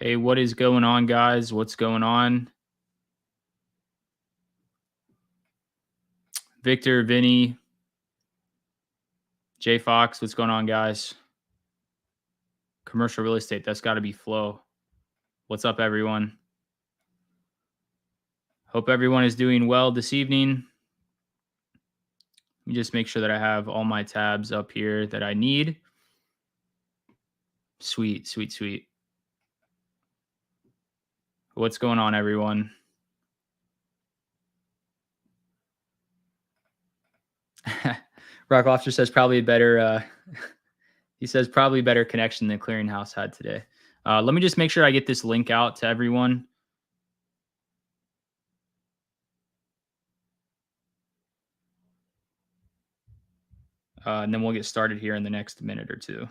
Hey, what is going on, guys? What's going on? Victor, Vinny, Jay Fox, what's going on, guys? Commercial real estate, that's got to be Flow. What's up, everyone? Hope everyone is doing well this evening. Let me just make sure that I have all my tabs up here that I need. Sweet, sweet, sweet. What's going on, everyone? Rock Lobster says probably better. He says probably better connection than Clearinghouse had today. Let me just make sure I get this link out to everyone. And then we'll get started here in the next minute or two.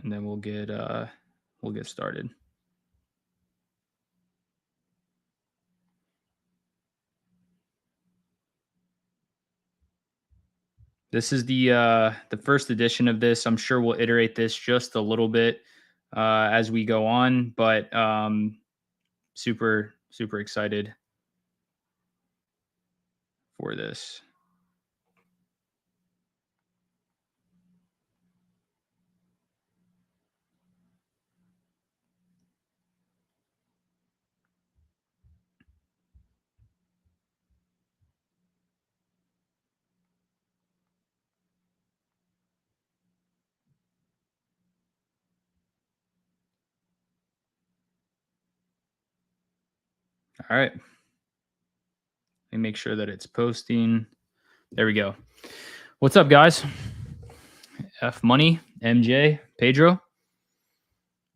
And then we'll get started. This is the first edition of this. I'm sure we'll iterate this just a little bit as we go on, but super super excited for this. All right. Let me make sure that it's posting. There we go. What's up, guys? F Money, MJ, Pedro.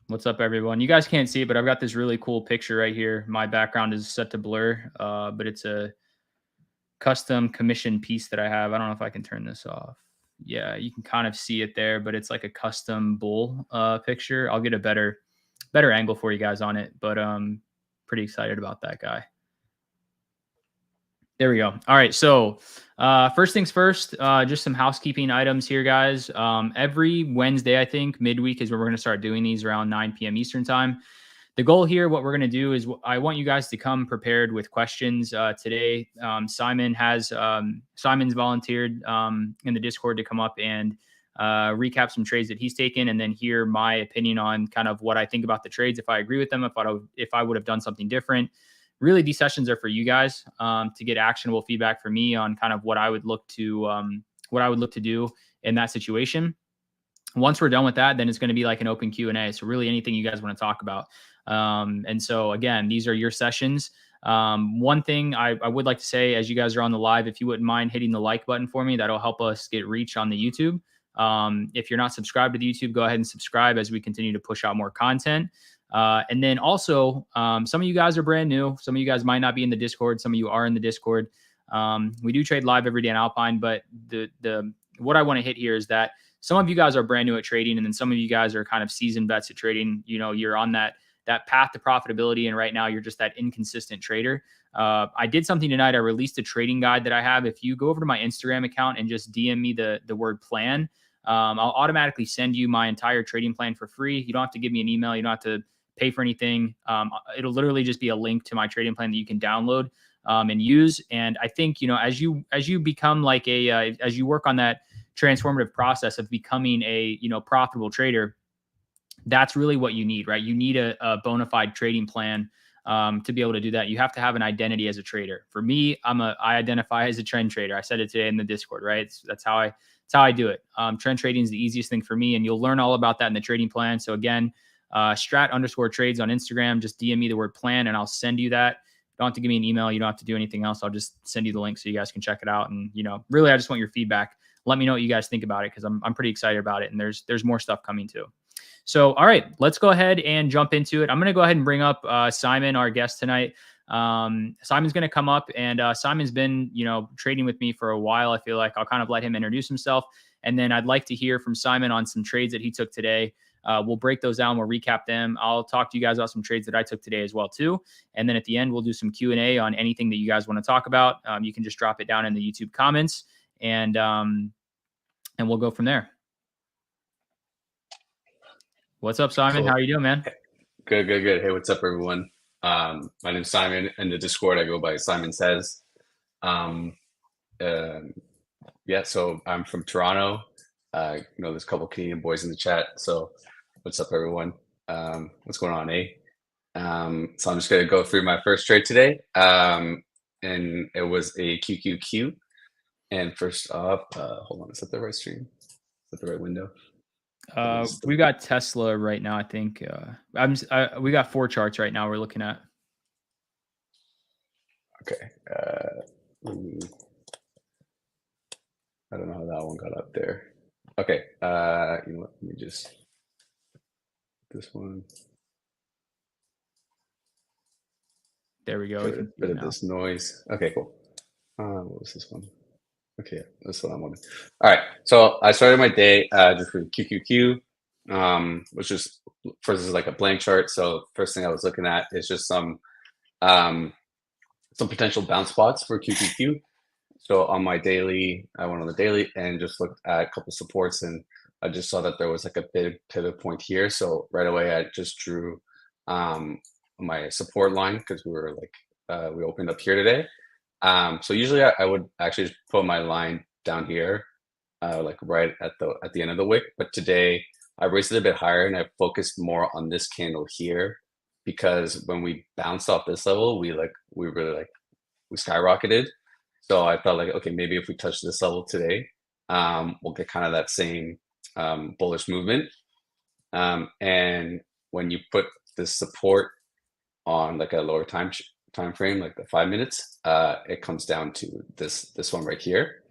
What's up, everyone? You guys can't see it, but I've got this really cool picture right here. My background is set to blur, but it's a custom commission piece that I have. I don't know if I can turn this off. Yeah, you can kind of see it there, but it's like a custom bull picture. I'll get a better angle for you guys on it, but pretty excited about that guy. There we go. All right. So, first things first, just some housekeeping items here, guys. Every Wednesday, I think, midweek is where we're going to start doing these around 9 p.m. Eastern time. The goal here, what we're going to do is I want you guys to come prepared with questions today. Simon's volunteered in the Discord to come up and recap some trades that he's taken and then hear my opinion on kind of what I think about the trades, if I agree with them, if I would have done something different. Really, these sessions are for you guys to get actionable feedback for me on kind of what I would look to do in that situation. Once we're done with that, then it's going to be like an open Q&A. So really anything you guys want to talk about. And so again, these are your sessions. One thing I would like to say, as you guys are on the live, if you wouldn't mind hitting the like button for me, that'll help us get reach on the YouTube. If you're not subscribed to the YouTube, go ahead and subscribe as we continue to push out more content. And then also, some of you guys are brand new. Some of you guys might not be in the Discord. Some of you are in the Discord. We do trade live every day in Alpine, but what I want to hit here is that some of you guys are brand new at trading, and then some of you guys are kind of seasoned vets at trading. You know, you're on that path to profitability, and right now you're just that inconsistent trader. I did something tonight. I released a trading guide that I have. If you go over to my Instagram account and just DM me the word plan, I'll automatically send you my entire trading plan for free. You don't have to give me an email. You don't have to pay for anything. It'll literally just be a link to my trading plan that you can download and use. And I think, you know, as you become like as you work on that transformative process of becoming a, you know, profitable trader, that's really what you need, right? You need a bona fide trading plan to be able to do that. You have to have an identity as a trader. For me, I identify as a trend trader. I said it today in the Discord, right? That's how I do it. Trend trading is the easiest thing for me, and you'll learn all about that in the trading plan. So again, strat_trades on Instagram. Just DM me the word plan, and I'll send you that. You don't have to give me an email. You don't have to do anything else. I'll just send you the link so you guys can check it out. And, you know, really, I just want your feedback. Let me know what you guys think about it, because I'm pretty excited about it, and there's more stuff coming too. So, all right, let's go ahead and jump into it. I'm going to go ahead and bring up Simon, our guest tonight. Simon's going to come up, and Simon's been, you know, trading with me for a while. I feel like I'll kind of let him introduce himself, And then I'd like to hear from Simon on some trades that he took today. We'll break those down. We'll recap them. I'll talk to you guys about some trades that I took today as well too. And then at the end, we'll do some Q&A on anything that you guys want to talk about. You can just drop it down in the YouTube comments, and we'll go from there. What's up, Simon? Cool. How are you doing, man? Good. Hey, what's up, everyone? My name's Simon. In the Discord, I go by Simon Says. Yeah, so I'm from Toronto. There's a couple Canadian boys in the chat. So what's up, everyone? What's going on, eh? So I'm just going to go through my first trade today. And it was a QQQ. And first off, hold on, is that the right stream? Is that the right window? We got Tesla right now, I think. We got 4 charts right now we're looking at. Okay. I don't know how that one got up there. Okay. You know what? Let me just this one. There we go. Get a bit of this noise. Okay, cool. What was this one? Okay, yeah, that's what I wanted. All right. So I started my day just with QQQ, which is first is like a blank chart. So first thing I was looking at is just some potential bounce spots for QQQ. So on my daily, I went on the daily and just looked at a couple supports, and I just saw that there was like a big pivot point here. So right away, I just drew my support line because we were like we opened up here today. So usually I would actually just put my line down here, like right at the end of the wick. But today I raised it a bit higher and I focused more on this candle here, because when we bounced off this level, we skyrocketed. So I felt like, okay, maybe if we touch this level today, we'll get kind of that same bullish movement. And when you put this support on like a lower time frame, like the 5 minutes, it comes down to this one right here.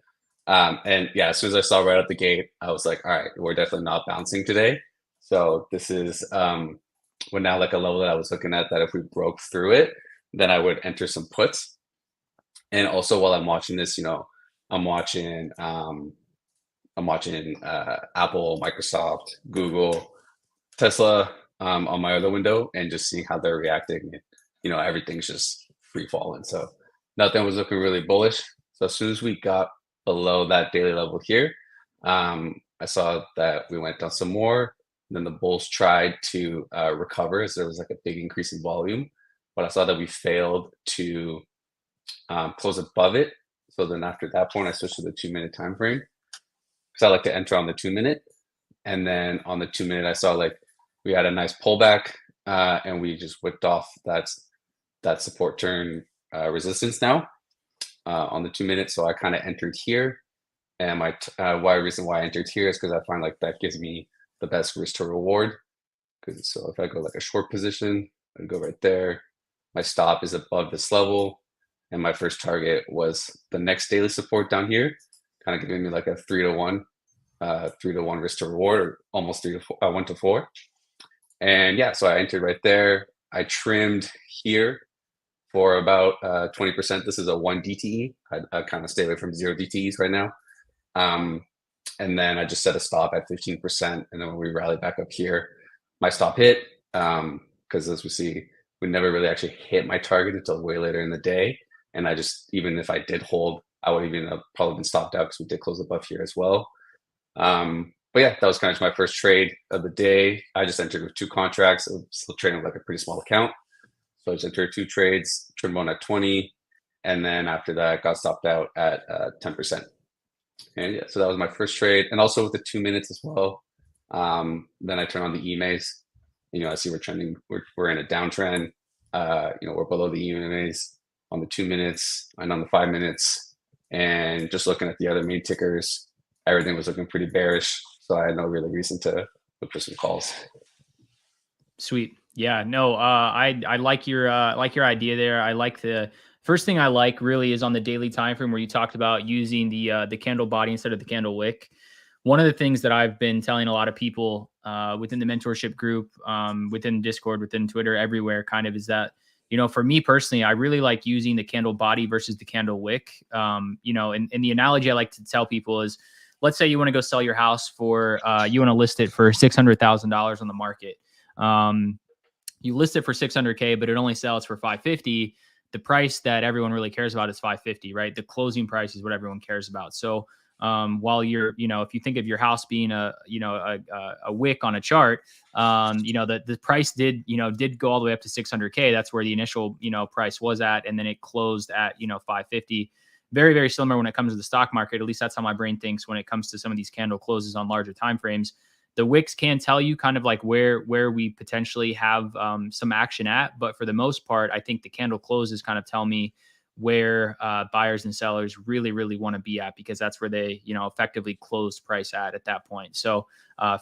And yeah, as soon as I saw right out the gate, I was like, all right, we're definitely not bouncing today. So this is we're now like a level that I was looking at, that if we broke through it, then I would enter some puts. And also while I'm watching this, I'm watching Apple, Microsoft, Google, Tesla on my other window, and just seeing how they're reacting. Everything's just free falling. So nothing was looking really bullish. So as soon as we got below that daily level here, I saw that we went down some more. Then the bulls tried to recover as there was like a big increase in volume, but I saw that we failed to close above it. So then after that point, I switched to the 2-minute time frame, because I like to enter on the 2-minute. And then on the 2-minute, I saw like we had a nice pullback, and we just whipped off that support turn resistance now on the 2-minute. So I kind of entered here, and my reason why I entered here is because I find like that gives me the best risk to reward. So if I go like a short position, I'd go right there. My stop is above this level, and my first target was the next daily support down here, kind of giving me like a 3-to-1 risk to reward, or almost 1 to 4. And yeah, so I entered right there. I trimmed here for about 20%. This is a 1 DTE. I kind of stay away from 0 DTEs right now. And then I just set a stop at 15%. And then when we rally back up here, my stop hit, because as we see, we never really actually hit my target until way later in the day. And I just, even if I did hold, I would even have probably been stopped out, because we did close above here as well. But yeah, that was kind of my first trade of the day. I just entered with 2 contracts. I was still trading with like a pretty small account. So I just entered 2 trades, trimmed one at 20. And then after that, got stopped out at 10%. And yeah, so that was my first trade. And also with the 2 minutes as well. Then I turn on the EMAs. I see we're trending, we're in a downtrend. We're below the EMAs on the 2 minutes and on the 5 minutes. And just looking at the other main tickers, everything was looking pretty bearish. So I had no really reason to look for some calls. Sweet. Yeah, no, I like your idea there. I like the first thing I like really is on the daily time frame, where you talked about using the candle body instead of the candle wick. One of the things that I've been telling a lot of people within the mentorship group, within Discord, within Twitter, everywhere kind of is that, for me personally, I really like using the candle body versus the candle wick. And the analogy I like to tell people is, let's say you want to go sell your house for, you want to list it for $600,000 on the market. You list it for 600K, but it only sells for 550. The price that everyone really cares about is 550, right? The closing price is what everyone cares about. So while you're, if you think of your house being a wick on a chart, the price did go all the way up to 600K. That's where the initial, price was at. And then it closed at, 550. Very, very similar when it comes to the stock market. At least that's how my brain thinks when it comes to some of these candle closes on larger time frames. The wicks can tell you kind of like where we potentially have some action at, but for the most part, I think the candle closes kind of tell me where buyers and sellers really, really want to be at, because that's where they, effectively closed price at that point. So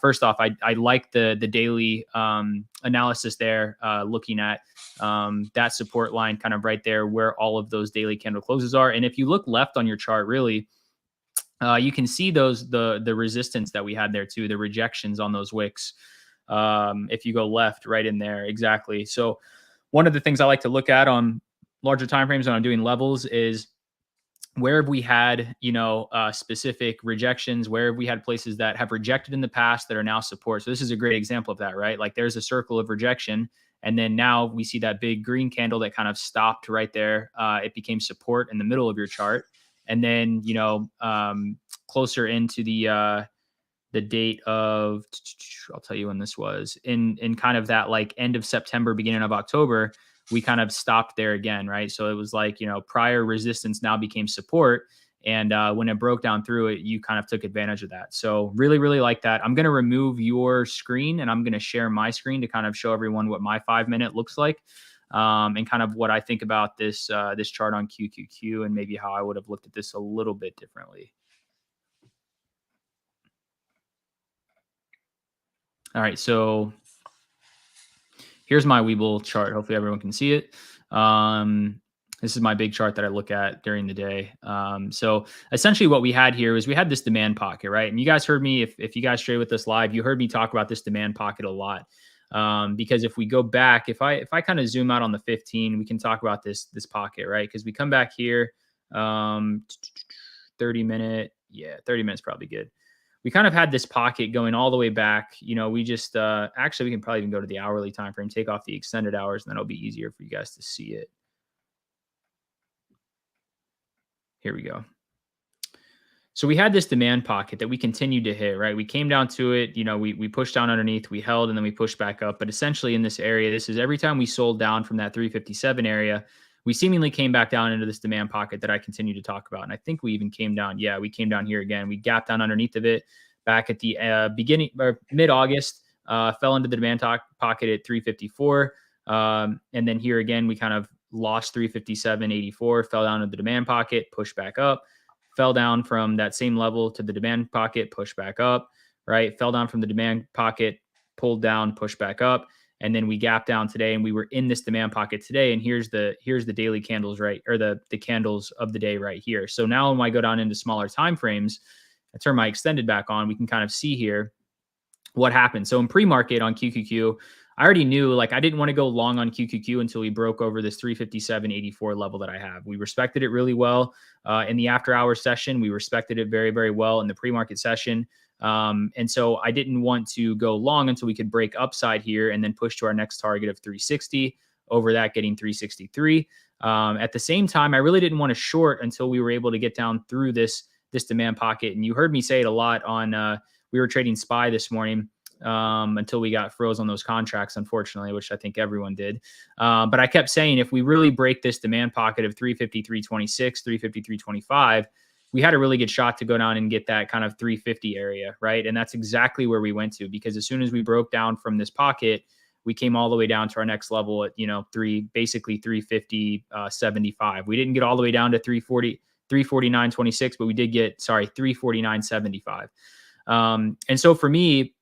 first off, I like the daily analysis there, looking at that support line kind of right there where all of those daily candle closes are. And if you look left on your chart, really, you can see the resistance that we had there too, the rejections on those wicks. If you go left, right in there, exactly. So one of the things I like to look at on larger time frames when I'm doing levels is where have we had, specific rejections, where have we had places that have rejected in the past that are now support. So this is a great example of that, right? Like there's a circle of rejection, and then now we see that big green candle that kind of stopped right there. It became support in the middle of your chart. And then, closer into the date of, I'll tell you when this was, in kind of that like end of September, beginning of October, we kind of stopped there again, right? So it was like, prior resistance now became support. And when it broke down through it, you kind of took advantage of that. So really, really like that. I'm going to remove your screen and I'm going to share my screen to kind of show everyone what my 5-minute looks like. And kind of what I think about this this chart on QQQ, and maybe how I would have looked at this a little bit differently. All right, so here's my Webull chart. Hopefully everyone can see it. This is my big chart that I look at during the day. So essentially what we had here is we had this demand pocket, right? And you guys heard me, if you guys stay with us live, you heard me talk about this demand pocket a lot. Because if we go back, if I kind of zoom out on the 15, we can talk about this pocket, right? Because we come back here, 30 minute, 30 minutes probably good. We kind of had this pocket going all the way back. We just actually we can probably even go to the hourly time frame, take off the extended hours, and then it'll be easier for you guys to see it. Here we go. So we had this demand pocket that we continued to hit, right? We came down to it, we pushed down underneath, we held, and then we pushed back up. But essentially in this area, this is every time we sold down from that 357 area, we seemingly came back down into this demand pocket that I continue to talk about. And I think we even came down. Yeah, we came down here again. We gapped down underneath of it back at the beginning or mid-August, fell into the demand pocket at 354. And then here again, we kind of lost 357.84, fell down to the demand pocket, pushed back up, fell down from that same level to the demand pocket, pushed back up, right? Fell down from the demand pocket, pulled down, pushed back up. And then we gapped down today and we were in this demand pocket today. And here's the daily candles, right? Or the candles of the day right here. So now when I go down into smaller time frames, I turn my extended back on, we can kind of see here what happened. So in pre-market on QQQ, I already knew, like, I didn't want to go long on QQQ until we broke over this 357.84 level that I have. We respected it really well in the after hours session. We respected it very, very well in the pre-market session. And so I didn't want to go long until we could break upside here and then push to our next target of 360, over that getting 363. At the same time, I really didn't want to short until we were able to get down through this demand pocket. And you heard me say it a lot on, we were trading SPY this morning until we got froze on those contracts, unfortunately, which I think everyone did. But I kept saying, if we really break this demand pocket of 353.26, 353.25, we had a really good shot to go down and get that kind of 350 area, right? And that's exactly where we went to, because as soon as we broke down from this pocket, we came all the way down to our next level at, basically 350.75. We didn't get all the way down to 349.26, but we did get, 349.75. And so for me,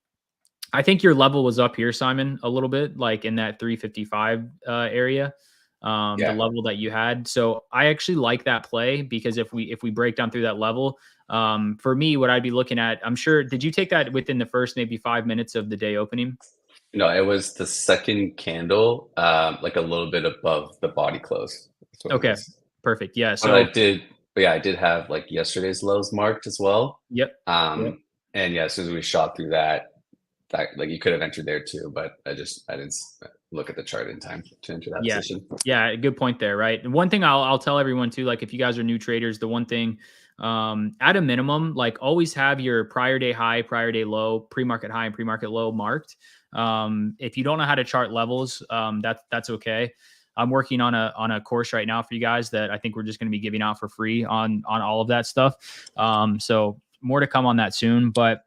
I think your level was up here, Simon, a little bit, like in that 355 area, the level that you had. So I actually like that play, because if we break down through that level, for me, what I'd be looking at, I'm sure, did you take that within the first maybe 5 minutes of the day opening? No, it was the second candle, like a little bit above the body close. Okay, perfect. Yeah. So I did But yeah, I did have like yesterday's lows marked as well. Yep. Yep. Um, and yeah, as soon as we shot through that, like you could have entered there too, but I didn't look at the chart in time to enter that Yeah. position. Yeah. Good point there. Right. And one thing I'll tell everyone too, like if you guys are new traders, the one thing, at a minimum, like always have your prior day high, prior day low, pre-market high and pre-market low marked. If you don't know how to chart levels, that's okay. I'm working on a course right now for you guys that I think we're just going to be giving out for free on all of that stuff. So more to come on that soon, but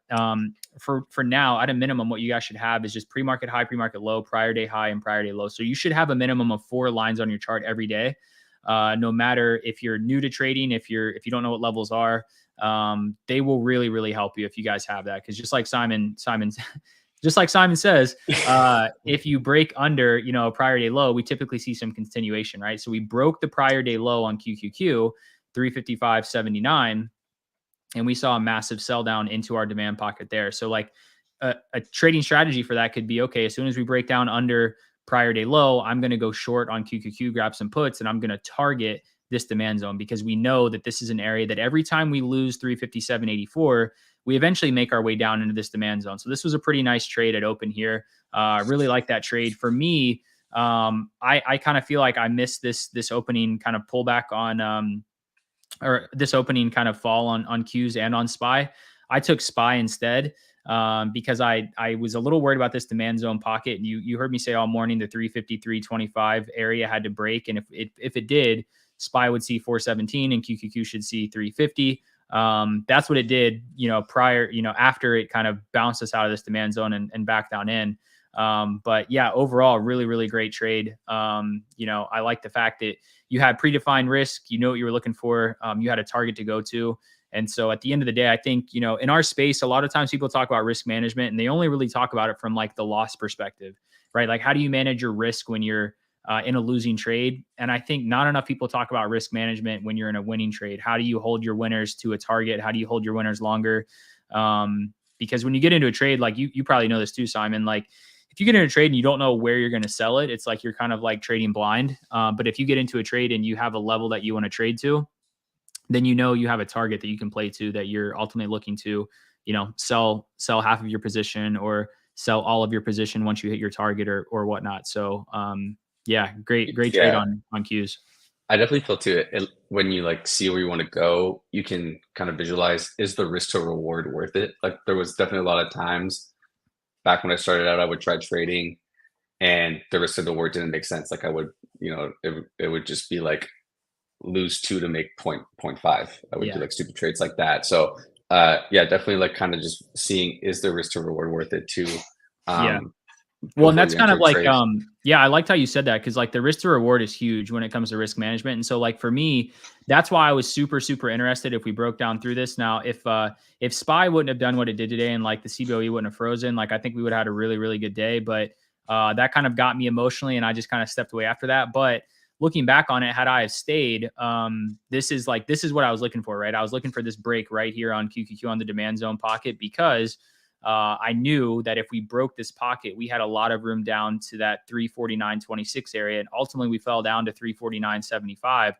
for now, at a minimum, what you guys should have is just pre-market high, pre-market low, prior day high, and prior day low. So you should have a minimum of 4 lines on your chart every day. No matter if you're new to trading, if you don't know what levels are, they will really help you if you guys have that. Because just like Simon just like Simon says, if you break under, a prior day low, we typically see some continuation, right? So we broke the prior day low on QQQ, 355.79, and we saw a massive sell down into our demand pocket there. So like a trading strategy for that could be, okay, as soon as we break down under prior day low, I'm going to go short on QQQ, grab some puts, and I'm going to target this demand zone because we know that this is an area that every time we lose 357.84, we eventually make our way down into this demand zone. So this was a pretty nice trade at open here. Really like that trade. For me, I kind of feel like I missed this opening kind of pullback on or this opening kind of fall on Qs and on SPY. I took SPY instead because I was a little worried about this demand zone pocket. And you heard me say all morning the 353.25 area had to break, and if it did, SPY would see 417 and QQQ should see 350. That's what it did, prior, after it kind of bounced us out of this demand zone and back down in. But yeah, overall, really great trade. I like the fact that you had predefined risk, you know what you were looking for. You had a target to go to. And so at the end of the day, I think, in our space, a lot of times people talk about risk management and they only really talk about it from like the loss perspective, right? Like, how do you manage your risk when you're in a losing trade? And I think not enough people talk about risk management when you're in a winning trade. How do you hold your winners to a target? How do you hold your winners longer? Because when you get into a trade, like you probably know this too, Simon, like if you get into a trade and you don't know where you're going to sell it, it's like you're kind of like trading blind. But if you get into a trade and you have a level that you want to trade to, then you have a target that you can play to that you're ultimately looking to, sell half of your position or sell all of your position once you hit your target or whatnot. So yeah, great trade on Qs. I definitely feel too. When you like see where you want to go, you can kind of visualize, is the risk to reward worth it? Like there was definitely a lot of times back when I started out, I would try trading and the risk of the reward didn't make sense. Like I would, it would just be like lose 2 to make 0.5. I would do like stupid trades like that. So yeah, definitely like kind of just seeing, is the risk to reward worth it too? Well, and that's kind of like, I liked how you said that, because like the risk to reward is huge when it comes to risk management. And so like for me, that's why I was super interested if we broke down through this. Now, if SPY wouldn't have done what it did today and like the CBOE wouldn't have frozen, like I think we would have had a really good day. But that kind of got me emotionally and I just kind of stepped away after that. But looking back on it, had I have stayed, this is what I was looking for, right? I was looking for this break right here on QQQ on the demand zone pocket, because I knew that if we broke this pocket, we had a lot of room down to that 349.26 area. And ultimately we fell down to 349.75.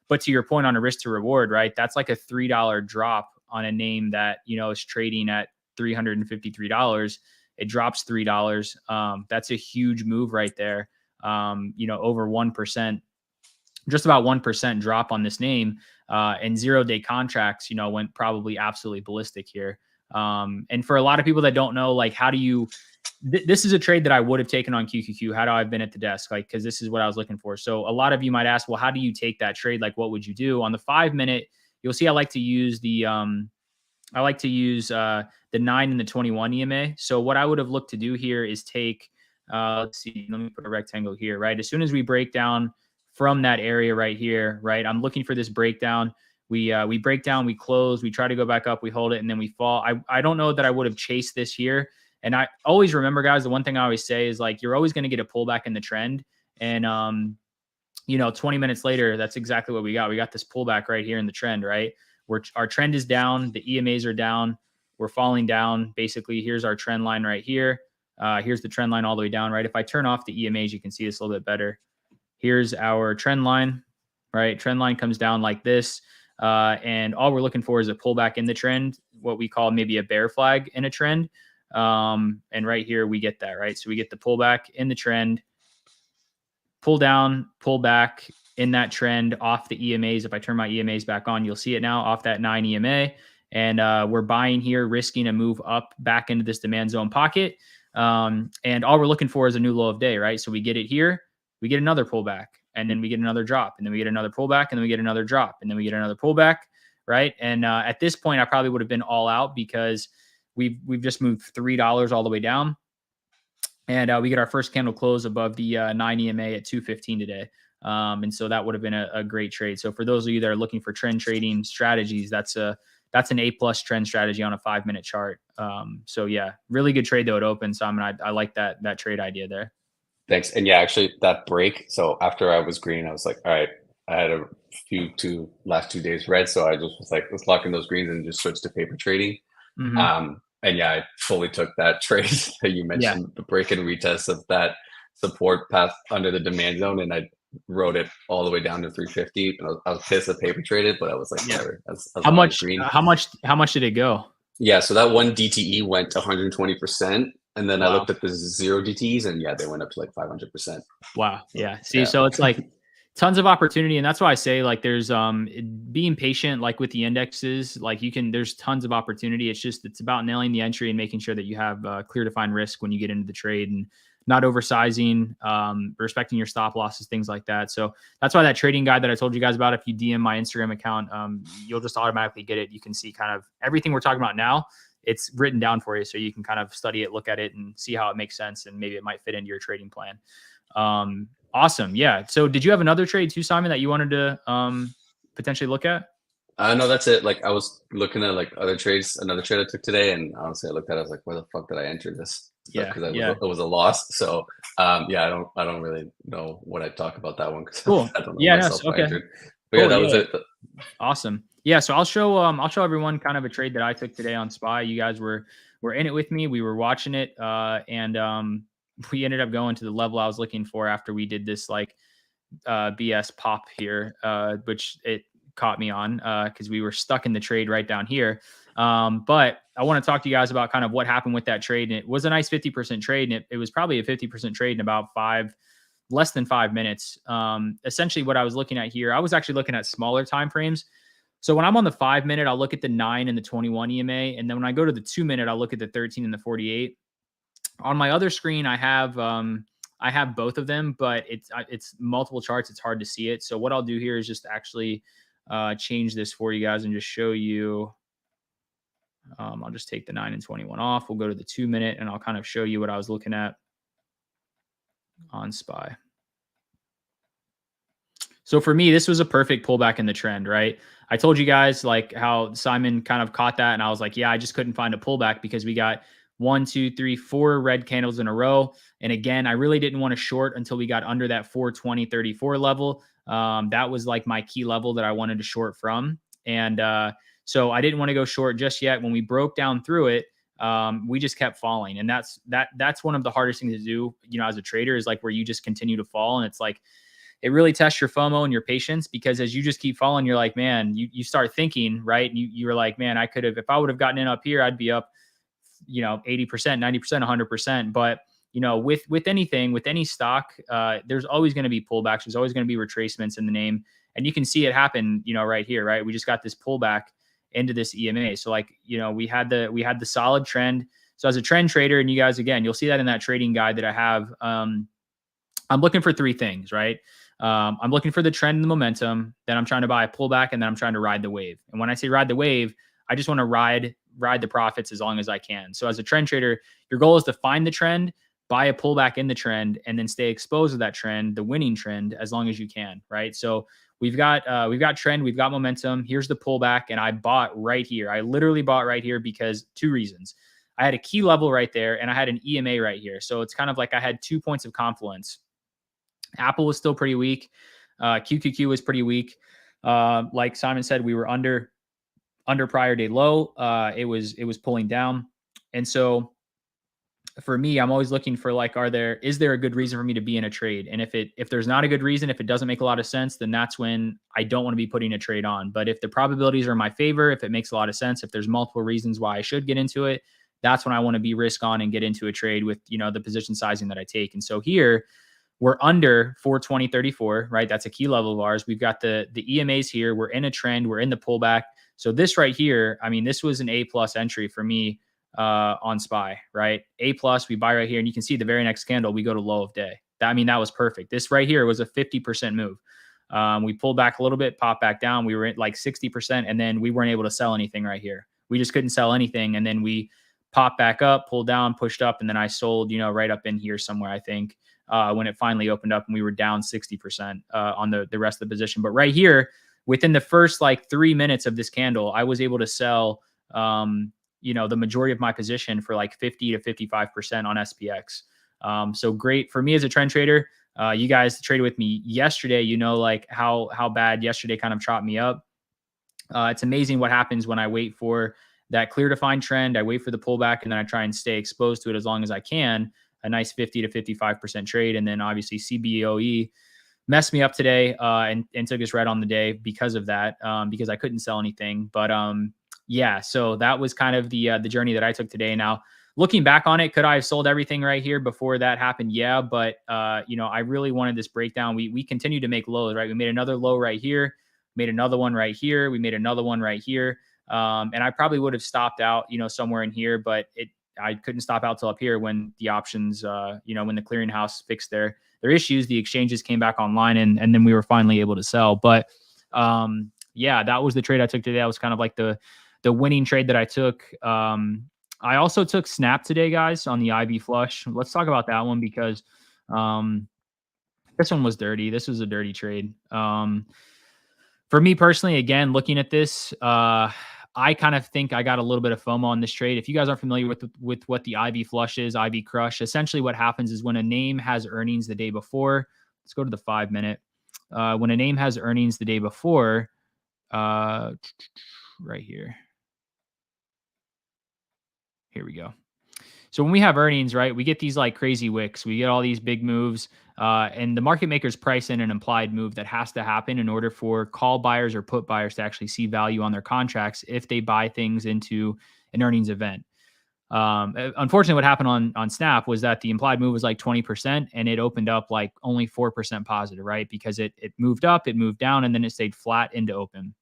But to your point on a risk to reward, right? That's like a $3 drop on a name that, is trading at $353. It drops $3. That's a huge move right there. Over 1%, just about 1% drop on this name, and 0-day contracts, went probably absolutely ballistic here. And for a lot of people that don't know, like, how do you, this is a trade that I would have taken on QQQ had I have been at the desk, like, cause this is what I was looking for. So a lot of you might ask, well, how do you take that trade? Like, what would you do on the 5-minute? You'll see, I like to use the 9 and the 21 EMA. So what I would have looked to do here is take, let's see, let me put a rectangle here, right? As soon as we break down from that area right here, right? I'm looking for this breakdown. We break down, we close, we try to go back up, we hold it, and then we fall. I don't know that I would have chased this here. And I always remember, guys, the one thing I always say is like, you're always going to get a pullback in the trend. And, 20 minutes later, that's exactly what we got. We got this pullback right here in the trend, right? Our trend is down. The EMAs are down. We're falling down. Basically, here's our trend line right here. Here's the trend line all the way down, right? If I turn off the EMAs, you can see this a little bit better. Here's our trend line, right? Trend line comes down like this. And all we're looking for is a pullback in the trend, what we call maybe a bear flag in a trend. And right here we get that, right? So we get the pullback in the trend, pull down, pull back in that trend off the EMAs. If I turn my EMAs back on, you'll see it now off that 9 EMA. And we're buying here, risking a move up back into this demand zone pocket. And all we're looking for is a new low of day, right? So we get it here, we get another pullback, and then we get another drop, and then we get another pullback, and then we get another drop, and then we get another pullback, right? And at this point, I probably would have been all out because we've just moved $3 all the way down. And we get our first candle close above the 9 EMA at 215 today. And so that would have been a great trade. So for those of you that are looking for trend trading strategies, that's an A+ trend strategy on a 5-minute chart. So yeah, really good trade though it opened. So I like that trade idea there. Thanks. And yeah, actually that break. So after I was green, I was like, all right, I had a last 2 days red. So I just was like, let's lock in those greens and just switch to paper trading. Mm-hmm. And yeah, I fully took that trade that you mentioned, the break and retest of that support path under the demand zone. And I rode it all the way down to 350. And I was pissed that paper traded, but I was like, whatever. How much did it go? Yeah, so that one DTE went to 120%. And then I looked at the 0 DTEs and yeah, they went up to like 500%. Wow. Yeah. See, so it's like tons of opportunity. And that's why I say like there's being patient, like with the indexes, like there's tons of opportunity. It's about nailing the entry and making sure that you have clear defined risk when you get into the trade and not oversizing, respecting your stop losses, things like that. So that's why that trading guide that I told you guys about, if you DM my Instagram account, you'll just automatically get it. You can see kind of everything we're talking about now. It's written down for you, so you can kind of study it, look at it, and see how it makes sense, and maybe it might fit into your trading plan. Awesome. Yeah. So did you have another trade too, Simon, that you wanted to potentially look at? No, that's it. Like I was looking at like other trades, another trade I took today, and honestly, I looked at it, I was like, where the fuck did I enter this? Because it was a loss. So yeah, I don't really know what I'd talk about that one because cool. I don't know myself. Okay. But cool, yeah, that was it. Awesome. Yeah, so I'll show everyone kind of a trade that I took today on SPY. You guys were in it with me. We were watching it, and we ended up going to the level I was looking for after we did this like BS pop here, which it caught me on because we were stuck in the trade right down here. But I want to talk to you guys about kind of what happened with that trade. And it was a nice 50% trade, and it was probably a 50% trade in about less than 5 minutes. Essentially what I was looking at here, I was actually looking at smaller time frames. So when I'm on the 5-minute, I'll look at the 9 and the 21 EMA. And then when I go to the 2-minute, I'll look at the 13 and the 48. On my other screen, I have both of them, but it's multiple charts. It's hard to see it. So what I'll do here is just actually change this for you guys and just show you. I'll just take the 9 and 21 off. We'll go to the 2-minute and I'll kind of show you what I was looking at on SPY. So for me, this was a perfect pullback in the trend, right? I told you guys like how Simon kind of caught that. And I was like, yeah, I just couldn't find a pullback because we got 1, 2, 3, 4 red candles in a row. And again, I really didn't want to short until we got under that 420.34 level. That was like my key level that I wanted to short from. And so I didn't want to go short just yet. When we broke down through it, we just kept falling. And that's one of the hardest things to do, as a trader, is like where you just continue to fall. And it's like, it really tests your FOMO and your patience, because as you just keep falling, you're like, man, you start thinking, right? And you were like, man, if I would have gotten in up here, I'd be up, 80%, 90%, 100%. But, with anything, with any stock, there's always going to be pullbacks. There's always going to be retracements in the name. And you can see it happen, right here, right? We just got this pullback into this EMA. So like, we had the solid trend. So as a trend trader, and you guys, again, you'll see that in that trading guide that I have, I'm looking for 3 things, right? I'm looking for the trend and the momentum. Then I'm trying to buy a pullback, and then I'm trying to ride the wave. And when I say ride the wave, I just want to ride the profits as long as I can. So as a trend trader, your goal is to find the trend, buy a pullback in the trend, and then stay exposed to that trend, the winning trend, as long as you can, right? So we've got trend, we've got momentum. Here's the pullback, and I bought right here. I literally bought right here because 2 reasons. I had a key level right there, and I had an EMA right here. So it's kind of like I had 2 points of confluence. Apple was still pretty weak. QQQ was pretty weak. Like Simon said, we were under prior day low. It was pulling down. And so for me, I'm always looking for like, is there a good reason for me to be in a trade? And if there's not a good reason, if it doesn't make a lot of sense, then that's when I don't want to be putting a trade on. But if the probabilities are in my favor, if it makes a lot of sense, if there's multiple reasons why I should get into it, that's when I want to be risk on and get into a trade with, the position sizing that I take. And so here we're under 420.34, right? That's a key level of ours. We've got the EMAs here. We're in a trend. We're in the pullback. So this right here, I mean, this was an A plus entry for me on SPY, right? A plus, we buy right here, and you can see the very next candle, we go to low of day. I mean, that was perfect. This right here was a 50% move. We pulled back a little bit, popped back down. We were at like 60%, and then we weren't able to sell anything right here. We just couldn't sell anything, and then we popped back up, pulled down, pushed up, and then I sold, right up in here somewhere, I think, when it finally opened up, and we were down 60% on the rest of the position. But right here, within the first like 3 minutes of this candle, I was able to sell the majority of my position for like 50 to 55% on SPX. So great for me as a trend trader. You guys traded with me yesterday, like how bad yesterday kind of chopped me up. It's amazing what happens when I wait for that clear defined trend. I wait for the pullback, and then I try and stay exposed to it as long as I can. A nice 50 to 55% trade. And then obviously CBOE messed me up today and took us right on the day because of that, because I couldn't sell anything. But yeah, so that was kind of the journey that I took today. Now, looking back on it, could I have sold everything right here before that happened? Yeah, but I really wanted this breakdown. We continued to make lows, right? We made another low right here, made another one right here, we made another one right here, and I probably would have stopped out, somewhere in here, but I couldn't stop out till up here when the options, when the clearinghouse fixed their issues, the exchanges came back online, and then we were finally able to sell. But yeah, that was the trade I took today. That was kind of like the winning trade that I took. I also took Snap today, guys, on the IV flush. Let's talk about that one because this one was dirty. This was a dirty trade. For me personally, again, looking at this, I kind of think I got a little bit of FOMO on this trade. If you guys aren't familiar with what the IV flush is, IV crush, essentially what happens is when a name has earnings the day before, let's go to the 5 minute. When a name has earnings the day before, right here. Here we go. So when we have earnings, right, we get these like crazy wicks. We get all these big moves, and the market makers price in an implied move that has to happen in order for call buyers or put buyers to actually see value on their contracts if they buy things into an earnings event. Unfortunately, what happened on Snap was that the implied move was like 20%, and it opened up like only 4% positive, right? Because it moved up, it moved down, and then it stayed flat into open.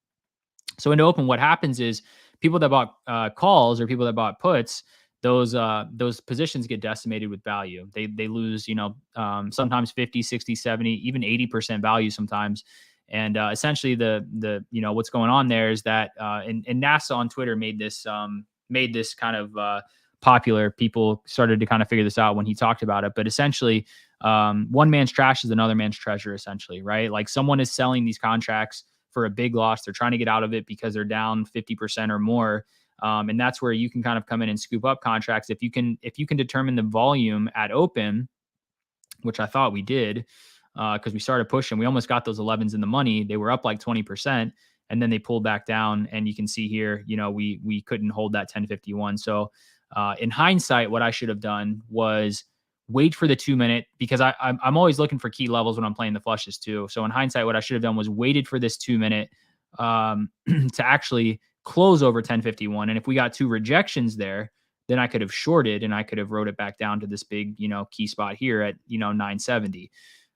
So into open, what happens is people that bought calls or people that bought puts, those positions get decimated with value. They lose, sometimes 50, 60, 70, even 80% value sometimes. And essentially the what's going on there is that and NASA on Twitter made this kind of popular. People started to kind of figure this out when he talked about it. But essentially, one man's trash is another man's treasure, essentially, right? Like someone is selling these contracts for a big loss. They're trying to get out of it because they're down 50% or more. And that's where you can kind of come in and scoop up contracts. If you can determine the volume at open, which I thought we did, because we started pushing, we almost got those 11s in the money. They were up like 20%, and then they pulled back down. And you can see here, we couldn't hold that 1051. So in hindsight, what I should have done was wait for the 2 minute, because I'm always looking for key levels when I'm playing the flushes too. So in hindsight, what I should have done was waited for this 2 minute to actually close over 1051. And if we got 2 rejections there, then I could have shorted and I could have wrote it back down to this big, key spot here at, 970.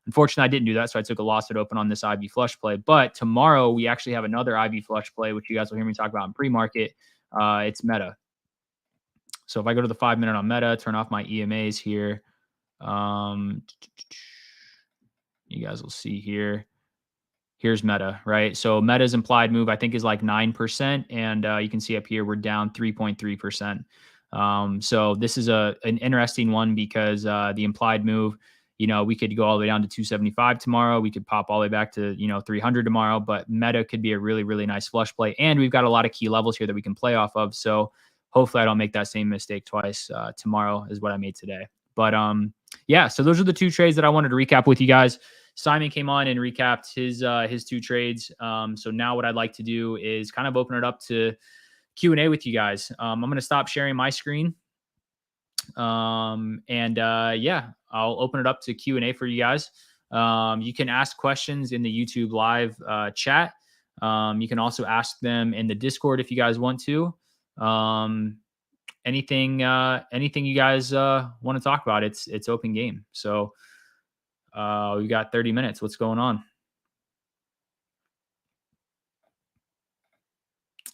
Unfortunately, I didn't do that. So I took a loss at open on this IV flush play. But tomorrow we actually have another IV flush play, which you guys will hear me talk about in pre-market. It's Meta. So if I go to the 5 minute on Meta, turn off my EMAs here. You guys will see here. Here's Meta, right? So Meta's implied move, I think, is like 9%. And you can see up here, we're down 3.3%. So this is an interesting one because the implied move, we could go all the way down to 275 tomorrow. We could pop all the way back to, 300 tomorrow. But Meta could be a really, really nice flush play. And we've got a lot of key levels here that we can play off of. So hopefully I don't make that same mistake twice tomorrow is what I made today. But yeah, so those are the 2 trades that I wanted to recap with you guys. Simon came on and recapped his 2 trades. So now what I'd like to do is kind of open it up to Q&A with you guys. I'm going to stop sharing my screen Yeah, I'll open it up to Q&A for you guys. You can ask questions in the YouTube live chat. You can also ask them in the Discord if you guys want to. Anything you guys want to talk about, it's open game. So we got 30 minutes. What's going on?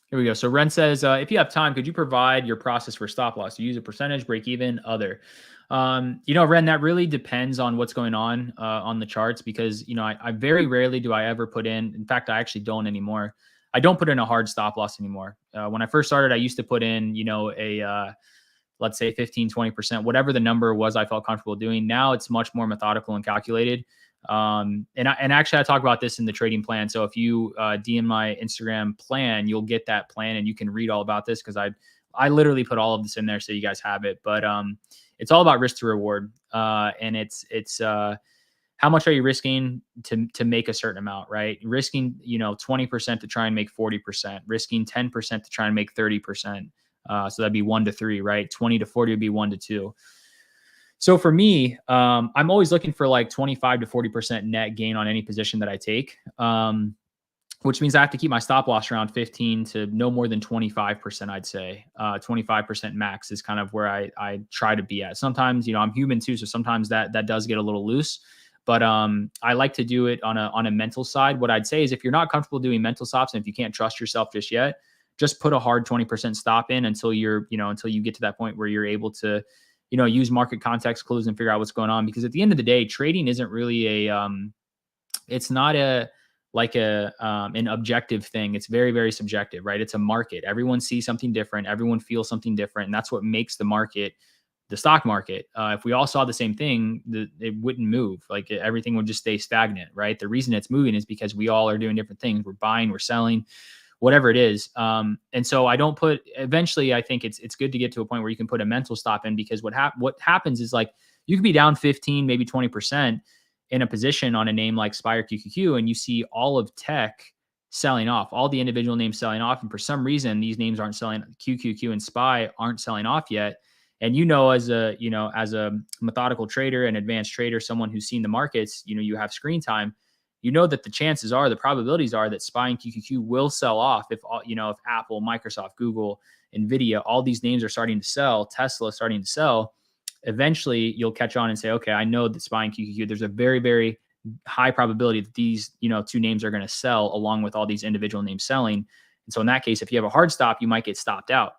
Here we go. So Ren says, if you have time, could you provide your process for stop loss? You use a percentage, break even, other. Ren, that really depends on what's going on the charts, because, I very rarely do I ever put in fact, I actually don't anymore. I don't put in a hard stop loss anymore. When I first started, I used to put in, let's say 15, 20%, whatever the number was I felt comfortable doing. Now it's much more methodical and calculated. And actually I talk about this in the trading plan. So if you DM my Instagram plan, you'll get that plan and you can read all about this, because I literally put all of this in there so you guys have it. But it's all about risk to reward. And it's how much are you risking to make a certain amount, right? Risking, 20% to try and make 40%, risking 10% to try and make 30%. So that'd be 1 to 3, right? 20 to 40 would be 1 to 2. So for me, I'm always looking for like 25 to 40% net gain on any position that I take, which means I have to keep my stop loss around 15 to no more than 25%, I'd say. 25% max is kind of where I try to be at. Sometimes, I'm human too, so sometimes that does get a little loose. But I like to do it on a mental side. What I'd say is, if you're not comfortable doing mental stops and if you can't trust yourself just yet, just put a hard 20% stop in until until you get to that point where you're able to, use market context clues and figure out what's going on. Because at the end of the day, trading isn't really it's not an objective thing. It's very, very subjective, right? It's a market. Everyone sees something different. Everyone feels something different. And that's what makes the market the stock market. If we all saw the same thing, it wouldn't move. Like, everything would just stay stagnant, right? The reason it's moving is because we all are doing different things. We're buying, we're selling, whatever it is. And so I don't put, eventually I think it's good to get to a point where you can put a mental stop in, because what happens is, like, you could be down 15, maybe 20% in a position on a name like SPY or QQQ, and you see all of tech selling off, all the individual names selling off. And for some reason, these names aren't selling, QQQ and SPY aren't selling off yet. And, as a methodical trader, an advanced trader, someone who's seen the markets, you have screen time, that the probabilities are that SPY and QQQ will sell off if Apple, Microsoft, Google, Nvidia, all these names are starting to sell, Tesla starting to sell. Eventually you'll catch on and say, okay, I know that SPY and QQQ, there's a very, very high probability that these, two names are going to sell along with all these individual names selling. And so in that case, if you have a hard stop, you might get stopped out.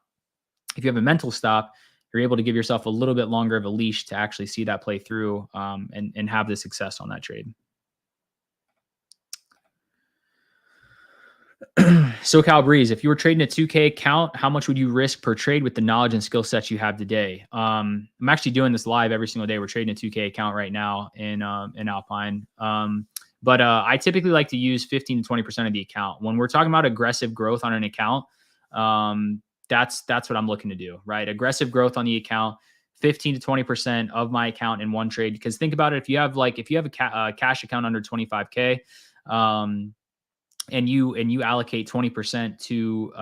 If you have a mental stop, you're able to give yourself a little bit longer of a leash to actually see that play through, and have the success on that trade. SoCal Breeze, if you were trading a 2K account, how much would you risk per trade with the knowledge and skill sets you have today? I'm actually doing this live every single day. We're trading a 2K account right now in Alpine. But I typically like to use 15 to 20% of the account. When we're talking about aggressive growth on an account, that's what I'm looking to do, right? Aggressive growth on the account, 15 to 20% of my account in one trade. Because think about it, if you have a cash account under 25K, and you allocate 20% to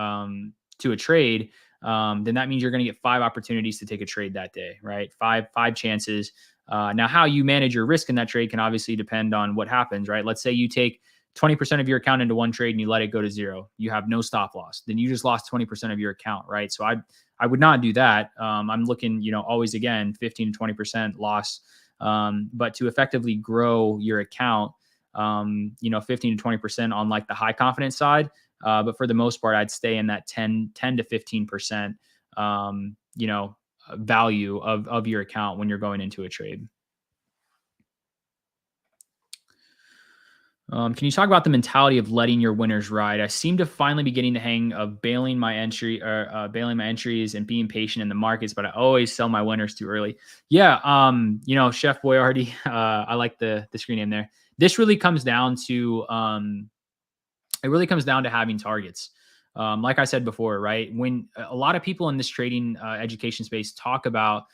a trade, then that means you're going to get 5 opportunities to take a trade that day, right? Five chances. Now, how you manage your risk in that trade can obviously depend on what happens, right? Let's say you take 20% of your account into one trade and you let it go to 0. You have no stop loss. Then you just lost 20% of your account, right? So I would not do that. I'm looking, always, again, 15 to 20% loss. But to effectively grow your account, 15 to 20% on like the high confidence side. But for the most part, I'd stay in that 10 to 15%, value of your account when you're going into a trade. Can you talk about the mentality of letting your winners ride? I seem to finally be getting the hang of bailing my entries and being patient in the markets, but I always sell my winners too early. Yeah. Chef Boyardee, I like the screen name there. This really comes down to, having targets. Like I said before, right? When a lot of people in this trading education space talk about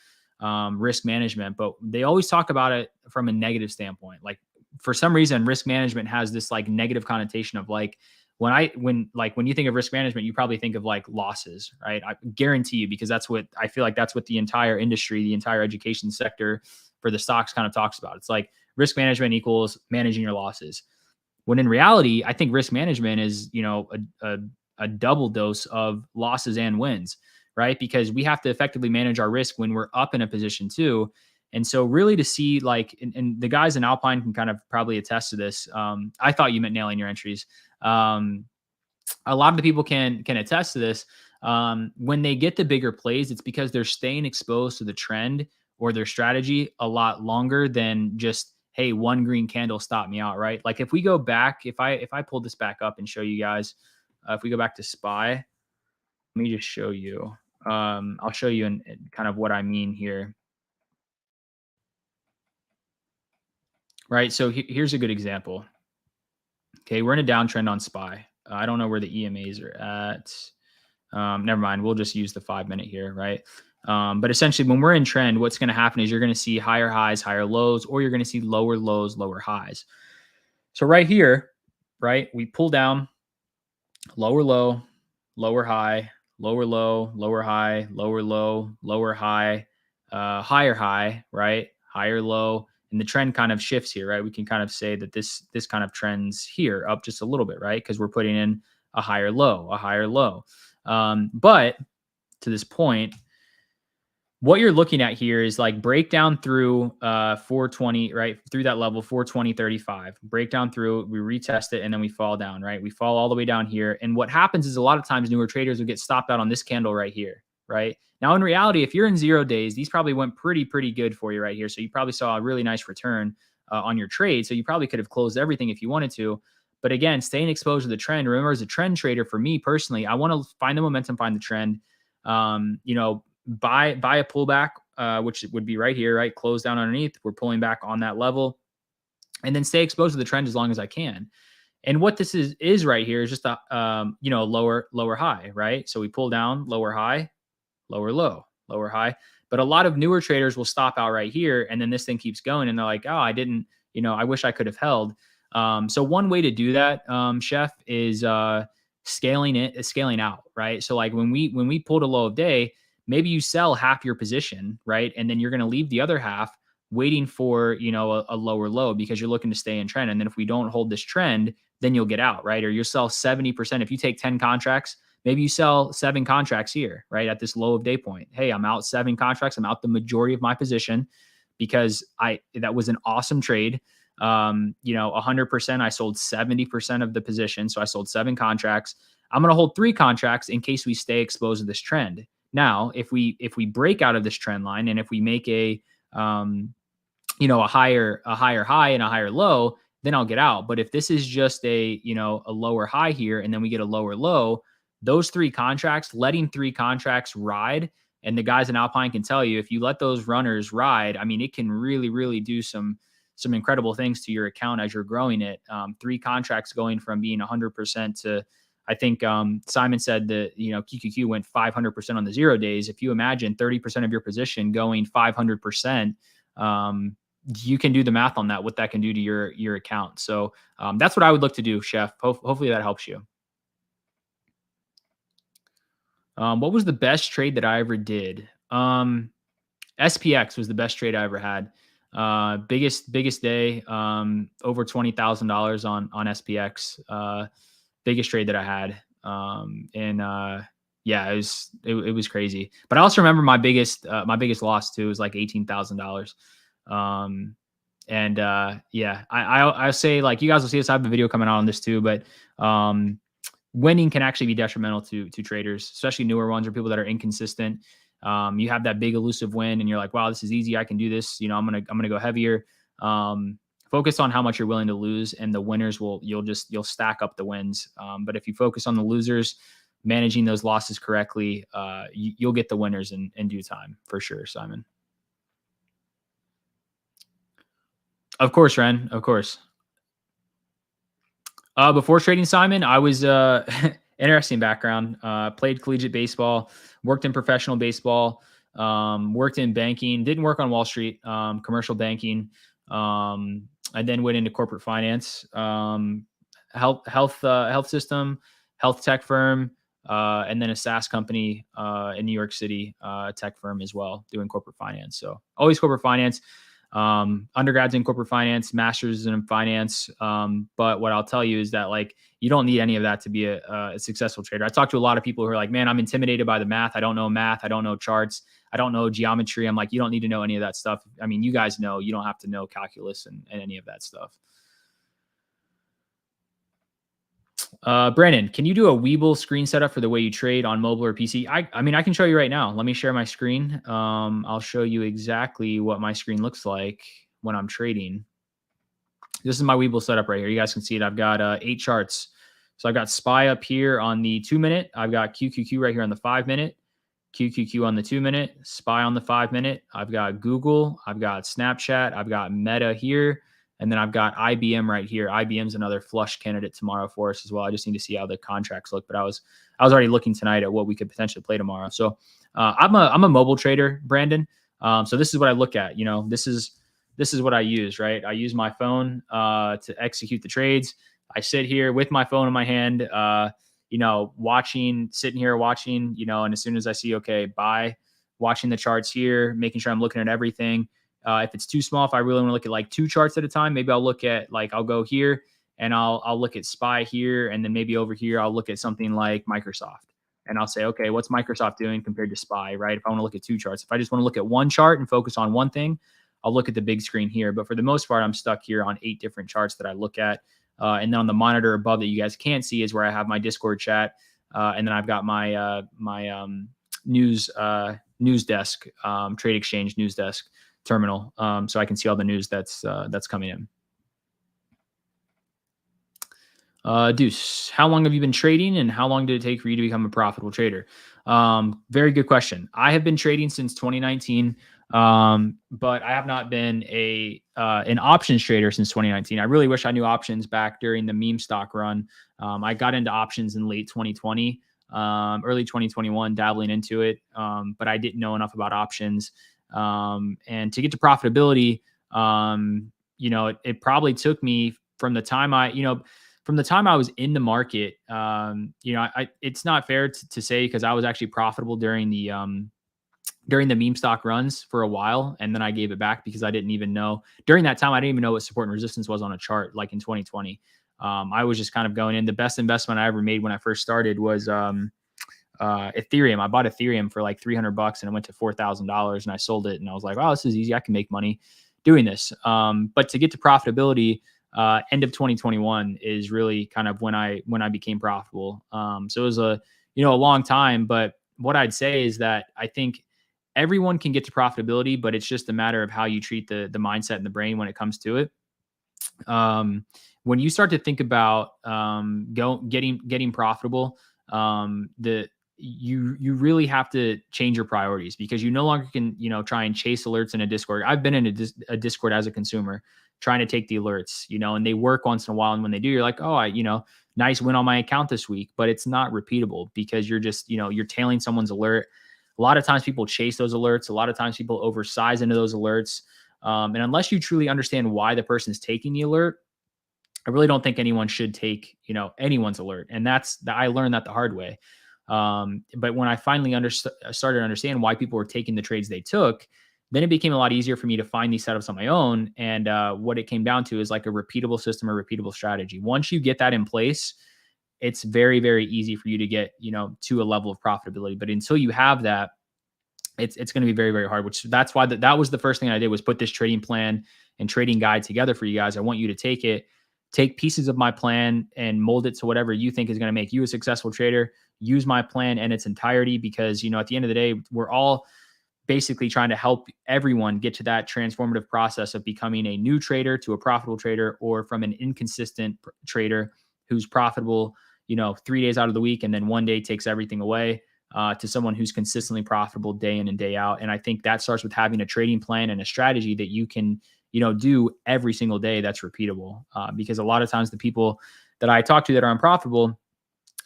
risk management, but they always talk about it from a negative standpoint. Like, for some reason, risk management has this like negative connotation of like, when you think of risk management, you probably think of like losses, right? I guarantee you, because that's what I feel like that's what the entire industry, the entire education sector for the stocks kind of talks about. It's like risk management equals managing your losses. When in reality, I think risk management is, a double dose of losses and wins, right? Because we have to effectively manage our risk when we're up in a position too. And so, really, to see like, and the guys in Alpine can kind of probably attest to this. I thought you meant nailing your entries. Um, a lot of the people can attest to this. When they get the bigger plays, it's because they're staying exposed to the trend or their strategy a lot longer than just, hey, one green candle stopped me out, right? Like if we go back, if I pull this back up and show you guys, if we go back to SPY, let me just show you. I'll show you in kind of what I mean here, right? So here's a good example. Okay, we're in a downtrend on SPY. I don't know where the EMAs are at. Never mind. We'll just use the 5-minute here, right? But essentially, when we're in trend, what's going to happen is you're going to see higher highs, higher lows, or you're going to see lower lows, lower highs. So right here, right, we pull down, lower low, lower high, lower low, lower high, lower low, lower high, higher high, right, higher low, and the trend kind of shifts here, right? We can kind of say that this kind of trends here up just a little bit, right? Because we're putting in a higher low, a higher low. But to this point, what you're looking at here is like breakdown through 420, right? Through that level, 420.35, breakdown through, we retest it, and then we fall down, right? We fall all the way down here. And what happens is a lot of times newer traders will get stopped out on this candle right here, right? Now, in reality, if you're in 0 days, these probably went pretty good for you right here. So you probably saw a really nice return on your trade. So you probably could have closed everything if you wanted to. But again, staying exposed to the trend. Remember, as a trend trader, for me personally, I want to find the momentum, find the trend. Buy a pullback, which would be right here, right? Close down underneath. We're pulling back on that level, and then stay exposed to the trend as long as I can. And what this is right here is just a lower high, right? So we pull down, lower high, lower low, lower high. But a lot of newer traders will stop out right here, and then this thing keeps going, and they're like, oh, I didn't, I wish I could have held. So one way to do that, Chef, is scaling out, right? So like when we pulled a low of day, maybe you sell half your position, right? And then you're going to leave the other half waiting for, a lower low because you're looking to stay in trend. And then if we don't hold this trend, then you'll get out, right? Or you'll sell 70%. If you take 10 contracts, maybe you sell 7 contracts here, right? At this low of day point. Hey, I'm out 7 contracts. I'm out the majority of my position because that was an awesome trade. 100%, I sold 70% of the position. So I sold 7 contracts. I'm going to hold 3 contracts in case we stay exposed to this trend. Now, if we break out of this trend line and if we make a higher high and a higher low, then I'll get out. But if this is just a lower high here and then we get a lower low, those 3 contracts, letting 3 contracts ride, and the guys in Alpine can tell you, if you let those runners ride, I mean, it can really, really do some incredible things to your account as you're growing it. 3 contracts going from being 100% to, I think Simon said that, QQQ went 500% on the 0 days. If you imagine 30% of your position going 500%, you can do the math on that, what that can do to your account. So that's what I would look to do, Chef. Hopefully that helps you. What was the best trade that I ever did? SPX was the best trade I ever had. Biggest day, over $20,000 on SPX. Biggest trade that I had. Yeah, it was crazy. But I also remember my biggest loss too was like $18,000. Yeah, I say, like, you guys will see this. I have a video coming out on this too, but winning can actually be detrimental to traders, especially newer ones or people that are inconsistent. You have that big elusive win and you're like, wow, this is easy. I can do this. I'm going to go heavier. Focus on how much you're willing to lose, and the winners you'll stack up the wins. But if you focus on the losers, managing those losses correctly, you'll get the winners in due time for sure, Simon. Of course, Ren. Of course. Before trading, Simon, I was interesting background. Played collegiate baseball, worked in professional baseball, worked in banking, didn't work on Wall Street, commercial banking. I then went into corporate finance. health system, health tech firm, and then a SaaS company in New York City, tech firm as well, doing corporate finance. So always corporate finance. Undergrads in corporate finance, masters in finance. But what I'll tell you is that like you don't need any of that to be a successful trader. I talk to a lot of people who are like, man, I'm intimidated by the math. I don't know math. I don't know charts. I don't know geometry. I'm like, you don't need to know any of that stuff. I mean, you guys know you don't have to know calculus and any of that stuff. Brandon, can you do a Webull screen setup for the way you trade on mobile or PC? I mean, I can show you right now. Let me share my screen. I'll show you exactly what my screen looks like when I'm trading. This is my Webull setup right here. You guys can see it. I've got 8 charts. So I've got SPY up here on the 2-minute. I've got QQQ right here on the 5-minute. QQQ on the 2-minute. SPY on the 5-minute. I've got Google. I've got Snapchat. I've got Meta here. And then I've got IBM right here. IBM's another flush candidate tomorrow for us as well. I just need to see how the contracts look. But I was already looking tonight at what we could potentially play tomorrow. So I'm a mobile trader, Brandon. So this is what I look at. You know, this is what I use, right? I use my phone to execute the trades. I sit here with my phone in my hand, you know, sitting here watching, you know, and as soon as I see, okay, buy, watching the charts here, making sure I'm looking at everything. If it's too small, if I really want to look at like 2 charts at a time, maybe I'll look at like, I'll go here and I'll look at SPY here. And then maybe over here, I'll look at something like Microsoft and I'll say, okay, what's Microsoft doing compared to SPY, right? If I want to look at 2 charts, if I just want to look at 1 chart and focus on one thing, I'll look at the big screen here. But for the most part, I'm stuck here on 8 different charts that I look at. And then on the monitor above that you guys can't see is where I have my Discord chat. And then I've got my news desk, trade exchange news desk terminal, so I can see all the news that's coming in. Deuce, how long have you been trading and how long did it take for you to become a profitable trader? Very good question. I have been trading since 2019, but I have not been an options trader since 2019. I really wish I knew options back during the meme stock run. I got into options in late 2020, early 2021, dabbling into it, but I didn't know enough about options. And to get to profitability, you know, it probably took me from the time I was in the market, you know, it's not fair to say because I was actually profitable during the meme stock runs for a while. And then I gave it back because I didn't even know during that time, I didn't even know what support and resistance was on a chart. Like in 2020, I was just kind of going in. The best investment I ever made when I first started was, Ethereum. I bought Ethereum for like $300 and it went to $4,000 and I sold it and I was like, oh, this is easy. I can make money doing this. But to get to profitability, end of 2021 is really kind of when I became profitable. So it was a long time, but what I'd say is that I think everyone can get to profitability, but it's just a matter of how you treat the mindset and the brain when it comes to it. When you start to think about getting profitable, you really have to change your priorities because you no longer can, try and chase alerts in a Discord. I've been in a Discord as a consumer trying to take the alerts, and they work once in a while. And when they do, you're like, oh, nice win on my account this week, but it's not repeatable because you're just, you're tailing someone's alert. A lot of times people chase those alerts. A lot of times people oversize into those alerts. And unless you truly understand why the person is taking the alert, I really don't think anyone should take, anyone's alert. And I learned that the hard way. But when I finally started to understand why people were taking the trades they took, then it became a lot easier for me to find these setups on my own. And what it came down to is like a repeatable system or repeatable strategy. Once you get that in place, it's very, very easy for you to get, to a level of profitability. But until you have that, it's going to be very, very hard, that's why that was the first thing I did was put this trading plan and trading guide together for you guys. I want you to take pieces of my plan and mold it to whatever you think is going to make you a successful trader. Use my plan in its entirety because, at the end of the day, we're all basically trying to help everyone get to that transformative process of becoming a new trader to a profitable trader, or from an inconsistent trader who's profitable, 3 days out of the week and then one day takes everything away, to someone who's consistently profitable day in and day out. And I think that starts with having a trading plan and a strategy that you can, do every single day that's repeatable. Because a lot of times the people that I talk to that are unprofitable,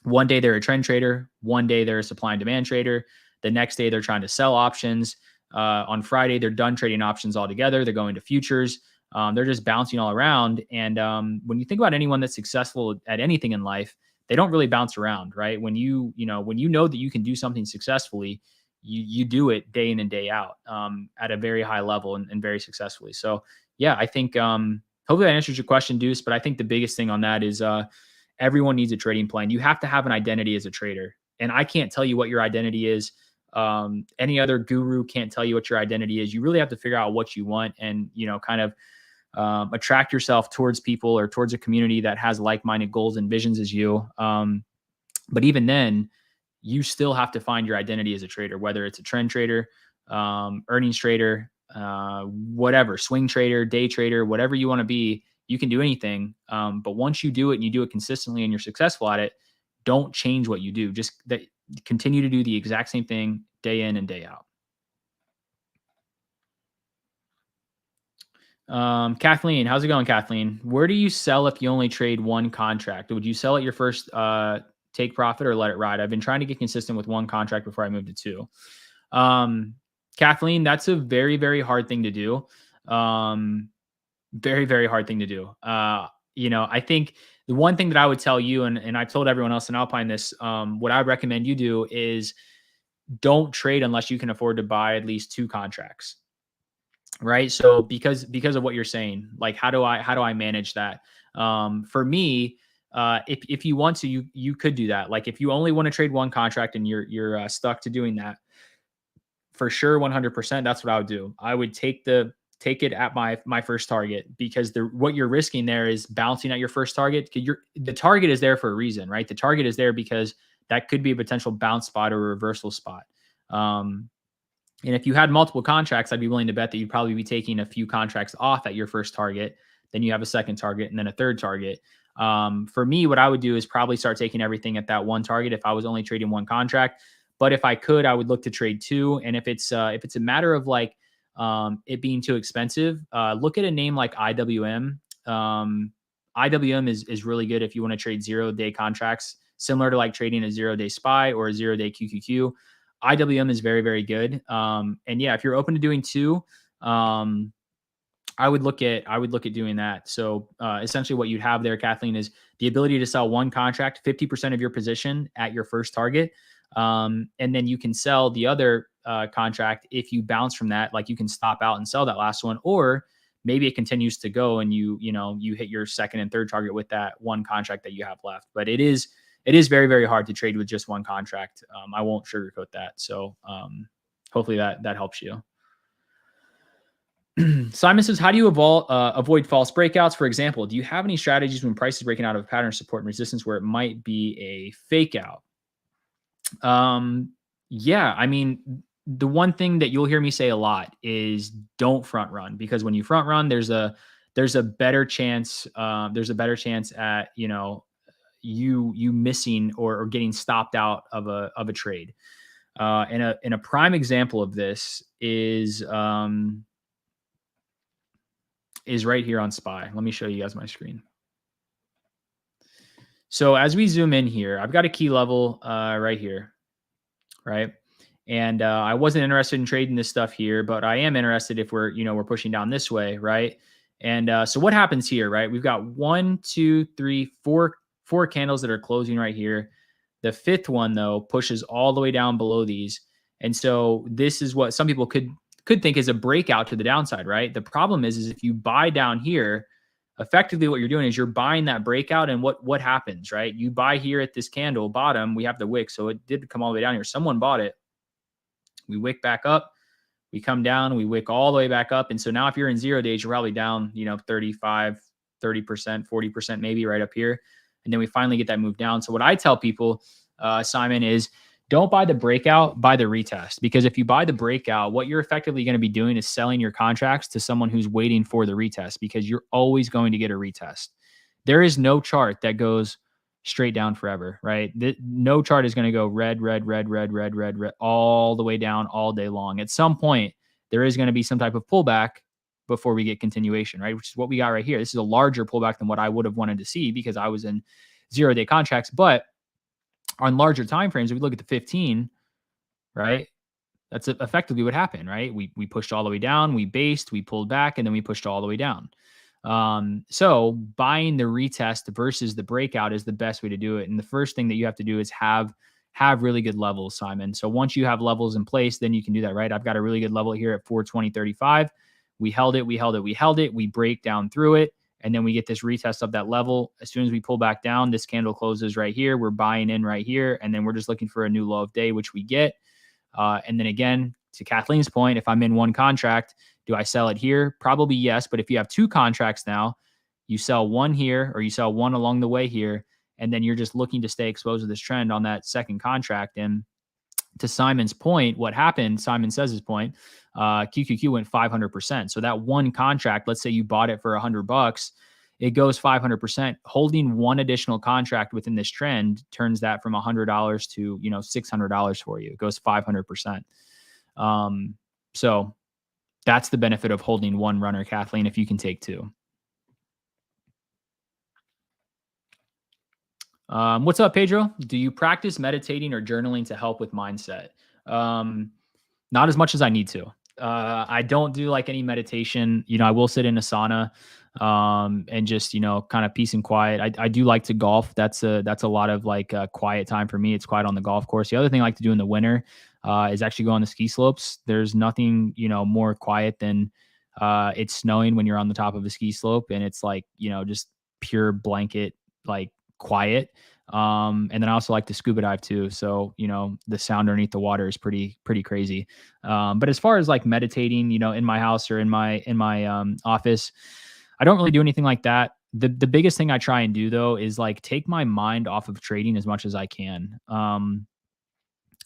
one day they're a trend trader, one day they're a supply and demand trader. The next day they're trying to sell options. On Friday, they're done trading options altogether. They're going to futures. They're just bouncing all around. And when you think about anyone that's successful at anything in life, they don't really bounce around, right? When you know that you can do something successfully, you do it day in and day out at a very high level and very successfully. So yeah, I think hopefully that answers your question, Deuce. But I think the biggest thing on that is everyone needs a trading plan. You have to have an identity as a trader, and I can't tell you what your identity is. Any other guru can't tell you what your identity is. You really have to figure out what you want, and kind of attract yourself towards people or towards a community that has like-minded goals and visions as you. But even then, you still have to find your identity as a trader, whether it's a trend trader, earnings trader, whatever, swing trader, day trader, whatever you want to be. You can do anything. But once you do it and you do it consistently and you're successful at it, don't change what you do. Just continue to do the exact same thing day in and day out. Kathleen, how's it going, Kathleen? Where do you sell if you only trade one contract? Would you sell at your first take profit or let it ride? I've been trying to get consistent with one contract before I moved to two. Kathleen, that's a very, very hard thing to do. Very, very hard thing to do. I think the one thing that I would tell you, and I've told everyone else in Alpine this, what I recommend you do is don't trade unless you can afford to buy at least two contracts. Right. So because of what you're saying, like, how do I manage that? For me, if you want to, you could do that. Like, if you only want to trade one contract and you're stuck to doing that, for sure, 100%, that's what I would do. I would take it at my first target, because what you're risking there is bouncing at your first target. The target is there for a reason, right? The target is there because that could be a potential bounce spot or a reversal spot. And if you had multiple contracts, I'd be willing to bet that you'd probably be taking a few contracts off at your first target. Then you have a second target and then a third target. For me, what I would do is probably start taking everything at that one target if I was only trading one contract. But if I could, I would look to trade two. And if it's a matter of like it being too expensive, look at a name like IWM. IWM is really good if you want to trade 0-day contracts, similar to like trading a 0-day SPY or a 0-day QQQ. IWM is very, very good. And yeah, if you're open to doing two, I would look at doing that. So essentially what you'd have there, Kathleen, is the ability to sell one contract, 50% of your position at your first target. And then you can sell the other contract if you bounce from that. Like, you can stop out and sell that last one, or maybe it continues to go and you hit your second and third target with that one contract that you have left. But it is very, very hard to trade with just one contract. I won't sugarcoat that. So hopefully that helps you. Simon says, how do you avoid false breakouts? For example, do you have any strategies when price is breaking out of pattern support and resistance where it might be a fake out? Yeah, I mean, the one thing that you'll hear me say a lot is don't front run, because when you front run, there's a better chance at you missing or getting stopped out of a trade. And a prime example of this is right here on SPY. Let me show you guys my screen. So as we zoom in here, I've got a key level right here, right? And I wasn't interested in trading this stuff here, but I am interested if we're pushing down this way, right? And so what happens here, right? We've got 1, 2, 3, 4 candles that are closing right here. The fifth one, though, pushes all the way down below these. And so this is what some people could think is a breakout to the downside, right? The problem is if you buy down here, effectively what you're doing is you're buying that breakout. And what happens, right? You buy here at this candle bottom, we have the wick. So it did come all the way down here. Someone bought it. We wick back up. We come down, we wick all the way back up. And so now if you're in 0 days, you're probably down, 35, 30%, 40% maybe right up here. And then we finally get that move down. So what I tell people, Simon, is don't buy the breakout, buy the retest. Because if you buy the breakout, what you're effectively going to be doing is selling your contracts to someone who's waiting for the retest, because you're always going to get a retest. There is no chart that goes straight down forever, right? No chart is going to go red, red, red, red, red, red, red, all the way down all day long. At some point, there is going to be some type of pullback before we get continuation, right? Which is what we got right here. This is a larger pullback than what I would have wanted to see because I was in 0-day contracts. But on larger time frames, if we look at the 15, right? That's effectively what happened, right? We pushed all the way down, we based, we pulled back, and then we pushed all the way down. So buying the retest versus the breakout is the best way to do it. And the first thing that you have to do is have really good levels, Simon. So once you have levels in place, then you can do that, right? I've got a really good level here at 420.35. We held it, we held it, we held it, we break down through it, and then we get this retest of that level. As soon as we pull back down, this candle closes right here. We're buying in right here, and then we're just looking for a new low of day, which we get. And then again, to Kathleen's point, if I'm in one contract, do I sell it here? Probably yes. But if you have two contracts now, you sell one here or you sell one along the way here, and then you're just looking to stay exposed to this trend on that second contract. And to Simon's point, what happened, Simon says his point, QQQ went 500%. So that one contract, let's say you bought it for $100, it goes 500%. Holding one additional contract within this trend turns that from $100 to, $600 for you. It goes 500%. So that's the benefit of holding one runner, Kathleen, if you can take two. What's up, Pedro? Do you practice meditating or journaling to help with mindset? Not as much as I need to. I don't do like any meditation. I will sit in a sauna and just, kind of peace and quiet. I do like to golf. That's a lot of like quiet time for me. It's quiet on the golf course. The other thing I like to do in the winter is actually go on the ski slopes. There's nothing, more quiet than it's snowing when you're on the top of a ski slope and it's like, just pure blanket, like quiet. And then I also like to scuba dive too. So, the sound underneath the water is pretty crazy. But as far as like meditating, in my house or in my office, I don't really do anything like that. The biggest thing I try and do though is like take my mind off of trading as much as I can.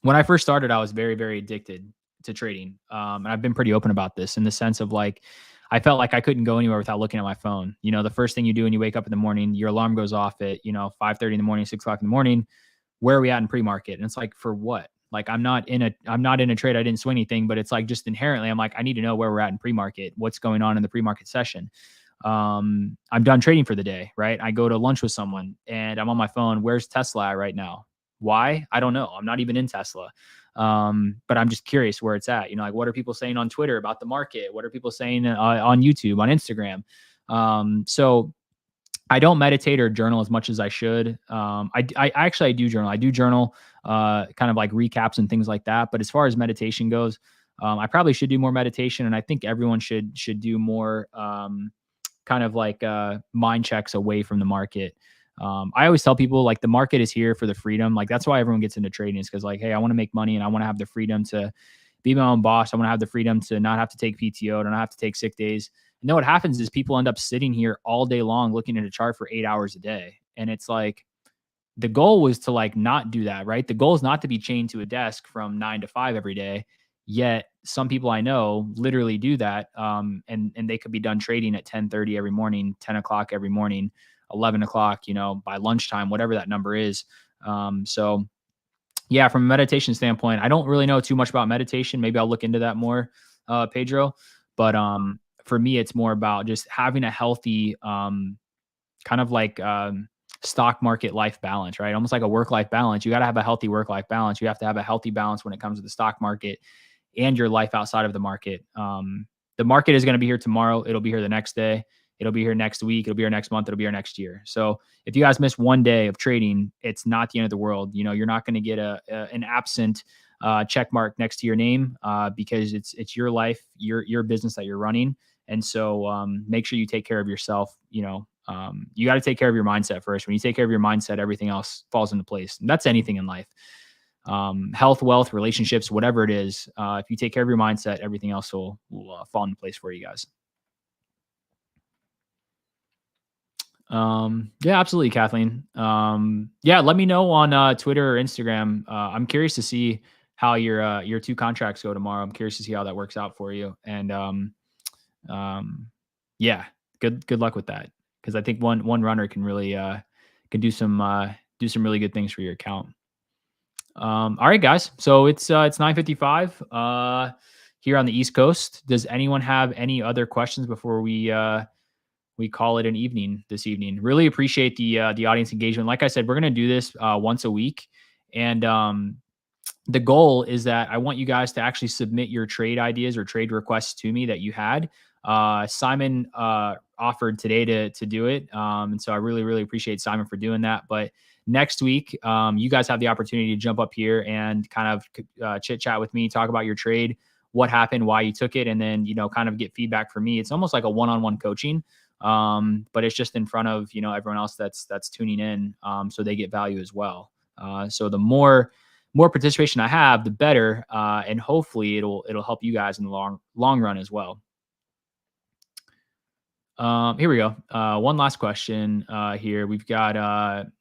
When I first started, I was very, very addicted to trading. And I've been pretty open about this in the sense of like, I felt like I couldn't go anywhere without looking at my phone. The first thing you do when you wake up in the morning, your alarm goes off at, 5:30 in the morning, 6 o'clock in the morning. Where are we at in pre-market? And it's like, for what? Like, I'm not in a trade. I didn't swing anything, but it's like just inherently, I'm like, I need to know where we're at in pre-market. What's going on in the pre-market session? I'm done trading for the day, right? I go to lunch with someone and I'm on my phone. Where's Tesla at right now? Why? I don't know. I'm not even in Tesla. But I'm just curious where it's at. Like what are people saying on Twitter about the market? What are people saying on YouTube, on Instagram? So I don't meditate or journal as much as I should. I do journal. I do journal, kind of like recaps and things like that. But as far as meditation goes, I probably should do more meditation, and I think everyone should do more, kind of like mind checks away from the market. I always tell people like the market is here for the freedom. Like that's why everyone gets into trading is because like, hey, I want to make money and I want to have the freedom to be my own boss. I want to have the freedom to not have to take PTO, to not have to take sick days. And then what happens is people end up sitting here all day long looking at a chart for 8 hours a day. And it's like the goal was to like not do that, right? The goal is not to be chained to a desk from 9 to 5 every day. Yet some people I know literally do that. And they could be done trading at 10:30 every morning, 10 o'clock every morning, 11 o'clock, by lunchtime, whatever that number is. So yeah, from a meditation standpoint, I don't really know too much about meditation. Maybe I'll look into that more, Pedro. But for me, it's more about just having a healthy, kind of like stock market life balance, right? Almost like a work-life balance. You got to have a healthy work-life balance. You have to have a healthy balance when it comes to the stock market and your life outside of the market. The market is going to be here tomorrow. It'll be here the next day. It'll be here next week. It'll be here next month. It'll be here next year. So if you guys miss one day of trading, it's not the end of the world. You're not going to get an absent check mark next to your name because it's your life, your business that you're running. And so make sure you take care of yourself. You got to take care of your mindset first. When you take care of your mindset, everything else falls into place. And that's anything in life. Health, wealth, relationships, whatever it is. If you take care of your mindset, everything else will fall into place for you guys. Yeah, absolutely, Kathleen. Yeah, let me know on Twitter or Instagram. I'm curious to see how your two contracts go tomorrow. I'm curious to see how that works out for you. And yeah, good luck with that, because I think one runner can really can do some really good things for your account. All right, guys. So it's 9:55 here on the East Coast. Does anyone have any other questions before we call it an evening this evening? Really appreciate the audience engagement. Like I said, we're going to do this once a week. And the goal is that I want you guys to actually submit your trade ideas or trade requests to me that you had. Simon offered today to do it, and so I really appreciate Simon for doing that. But next week, you guys have the opportunity to jump up here and kind of chit chat with me, talk about your trade, what happened, why you took it, and then kind of get feedback from me. It's almost like a one-on-one coaching, but it's just in front of everyone else that's tuning in, so they get value as well. So the more participation I have, the better, and hopefully it'll help you guys in the long run as well. Here we go. One last question here. We've got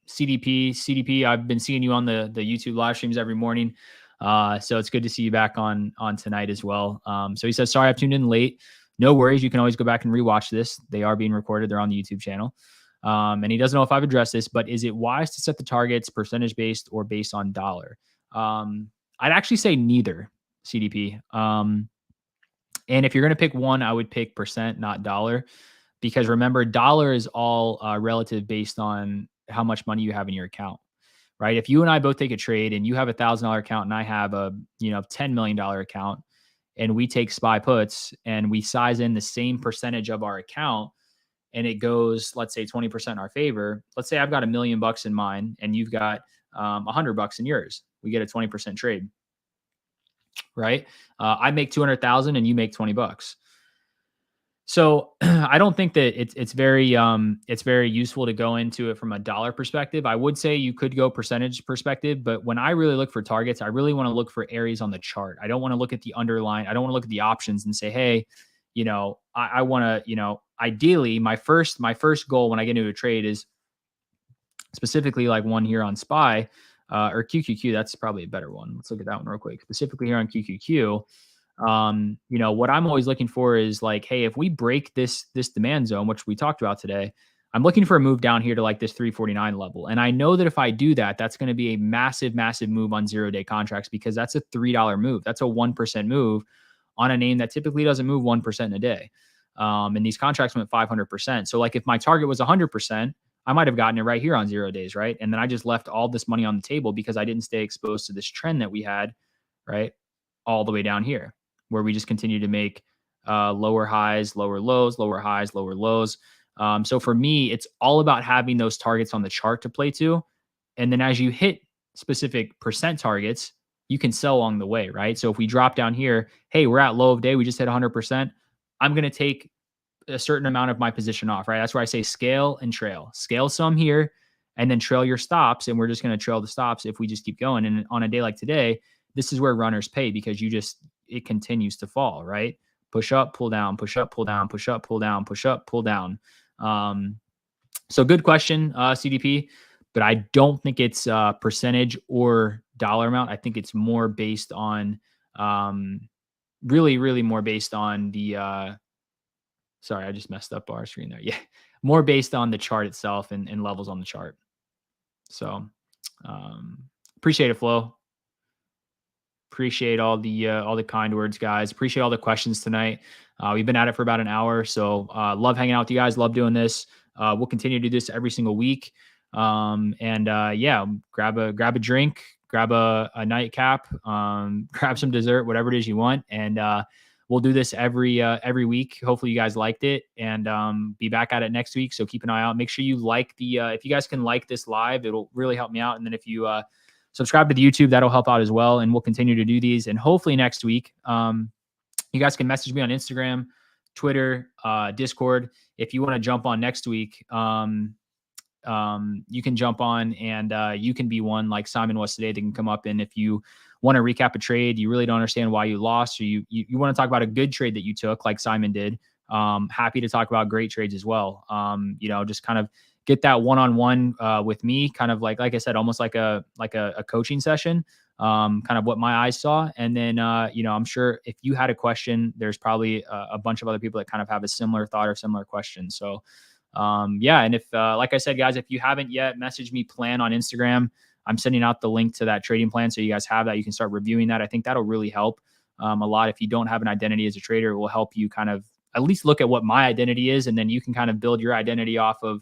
CDP. CDP, I've been seeing you on the YouTube live streams every morning. So it's good to see you back on tonight as well. So he says, sorry, I've tuned in late. No worries. You can always go back and rewatch this. They are being recorded. They're on the YouTube channel. And he doesn't know if I've addressed this, but is it wise to set the targets percentage based or based on dollar? I'd actually say neither, CDP. And if you're going to pick one, I would pick percent, not dollar, because remember, dollar is all relative based on how much money you have in your account, right? If you and I both take a trade and you have $1,000 account and I have a $10 million account, and we take SPY puts and we size in the same percentage of our account, and it goes, let's say 20% in our favor. Let's say I've got $1 million in mine and you've got $100 in yours. We get a 20% trade, right? I make 200,000 and you make $20. So I don't think that it's very useful to go into it from a dollar perspective. I would say you could go percentage perspective, but when I really look for targets, I really want to look for areas on the chart. I don't want to look at the underlying. I don't want to look at the options and say, hey, I want to, ideally my first goal when I get into a trade is specifically like one here on SPY or QQQ. That's probably a better one. Let's look at that one real quick. Specifically here on QQQ. What I'm always looking for is like, hey, if we break this demand zone, which we talked about today, I'm looking for a move down here to like this 349 level. And I know that if I do that, that's going to be a massive move on 0-day contracts, because that's a $3 move. That's a 1% move on a name that typically doesn't move 1% in a day. And these contracts went 500%. So like if my target was 100%, I might have gotten it right here on 0 days, right? And then I just left all this money on the table because I didn't stay exposed to this trend that we had, right? All the way down here, where we just continue to make lower highs, lower lows, lower highs, lower lows. So for me, it's all about having those targets on the chart to play to. And then as you hit specific percent targets, you can sell along the way, right? So if we drop down here, hey, we're at low of day, we just hit 100%. I'm going to take a certain amount of my position off, right? That's where I say scale and trail. Scale some here and then trail your stops. And we're just going to trail the stops if we just keep going. And on a day like today, this is where runners pay, because it continues to fall, right? Push up, pull down, push up, pull down, push up, pull down, push up, pull down. So good question, CDP, but I don't think it's percentage or dollar amount. I think it's more based on really more based on the sorry, I just messed up our screen there. Yeah, more based on the chart itself and levels on the chart. So appreciate it, Flo. Appreciate all the kind words, guys. Appreciate all the questions tonight. We've been at it for about an hour, so love hanging out with you guys. Love doing this. We'll continue to do this every single week. Yeah, grab a drink, grab a nightcap, grab some dessert, whatever it is you want, and we'll do this every week. Hopefully you guys liked it, and be back at it next week. So keep an eye out. Make sure you like if you guys can like this live, it'll really help me out. And then if you subscribe to the YouTube, that'll help out as well. And we'll continue to do these. And hopefully next week, you guys can message me on Instagram, Twitter, Discord. If you want to jump on next week, you can jump on, and you can be one like Simon was today. They can come up, and if you want to recap a trade, you really don't understand why you lost, or you want to talk about a good trade that you took like Simon did, happy to talk about great trades as well. Just kind of get that one-on-one with me, kind of like I said, almost like a coaching session, kind of what my eyes saw. And then, I'm sure if you had a question, there's probably a bunch of other people that kind of have a similar thought or similar question. So, yeah. And if, like I said, guys, if you haven't yet, message me plan on Instagram. I'm sending out the link to that trading plan, so you guys have that. You can start reviewing that. I think that'll really help a lot. If you don't have an identity as a trader, it will help you kind of at least look at what my identity is, and then you can kind of build your identity off of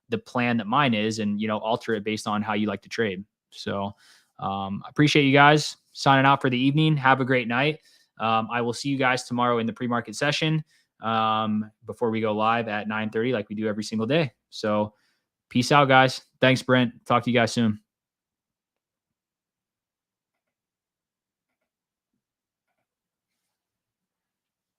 the plan that mine is, and alter it based on how you like to trade. So appreciate you guys. signing out for the evening. Have a great night. I will see you guys tomorrow in the pre-market session before we go live at 9:30 like we do every single day. So peace out, guys. Thanks, Brent. Talk to you guys soon.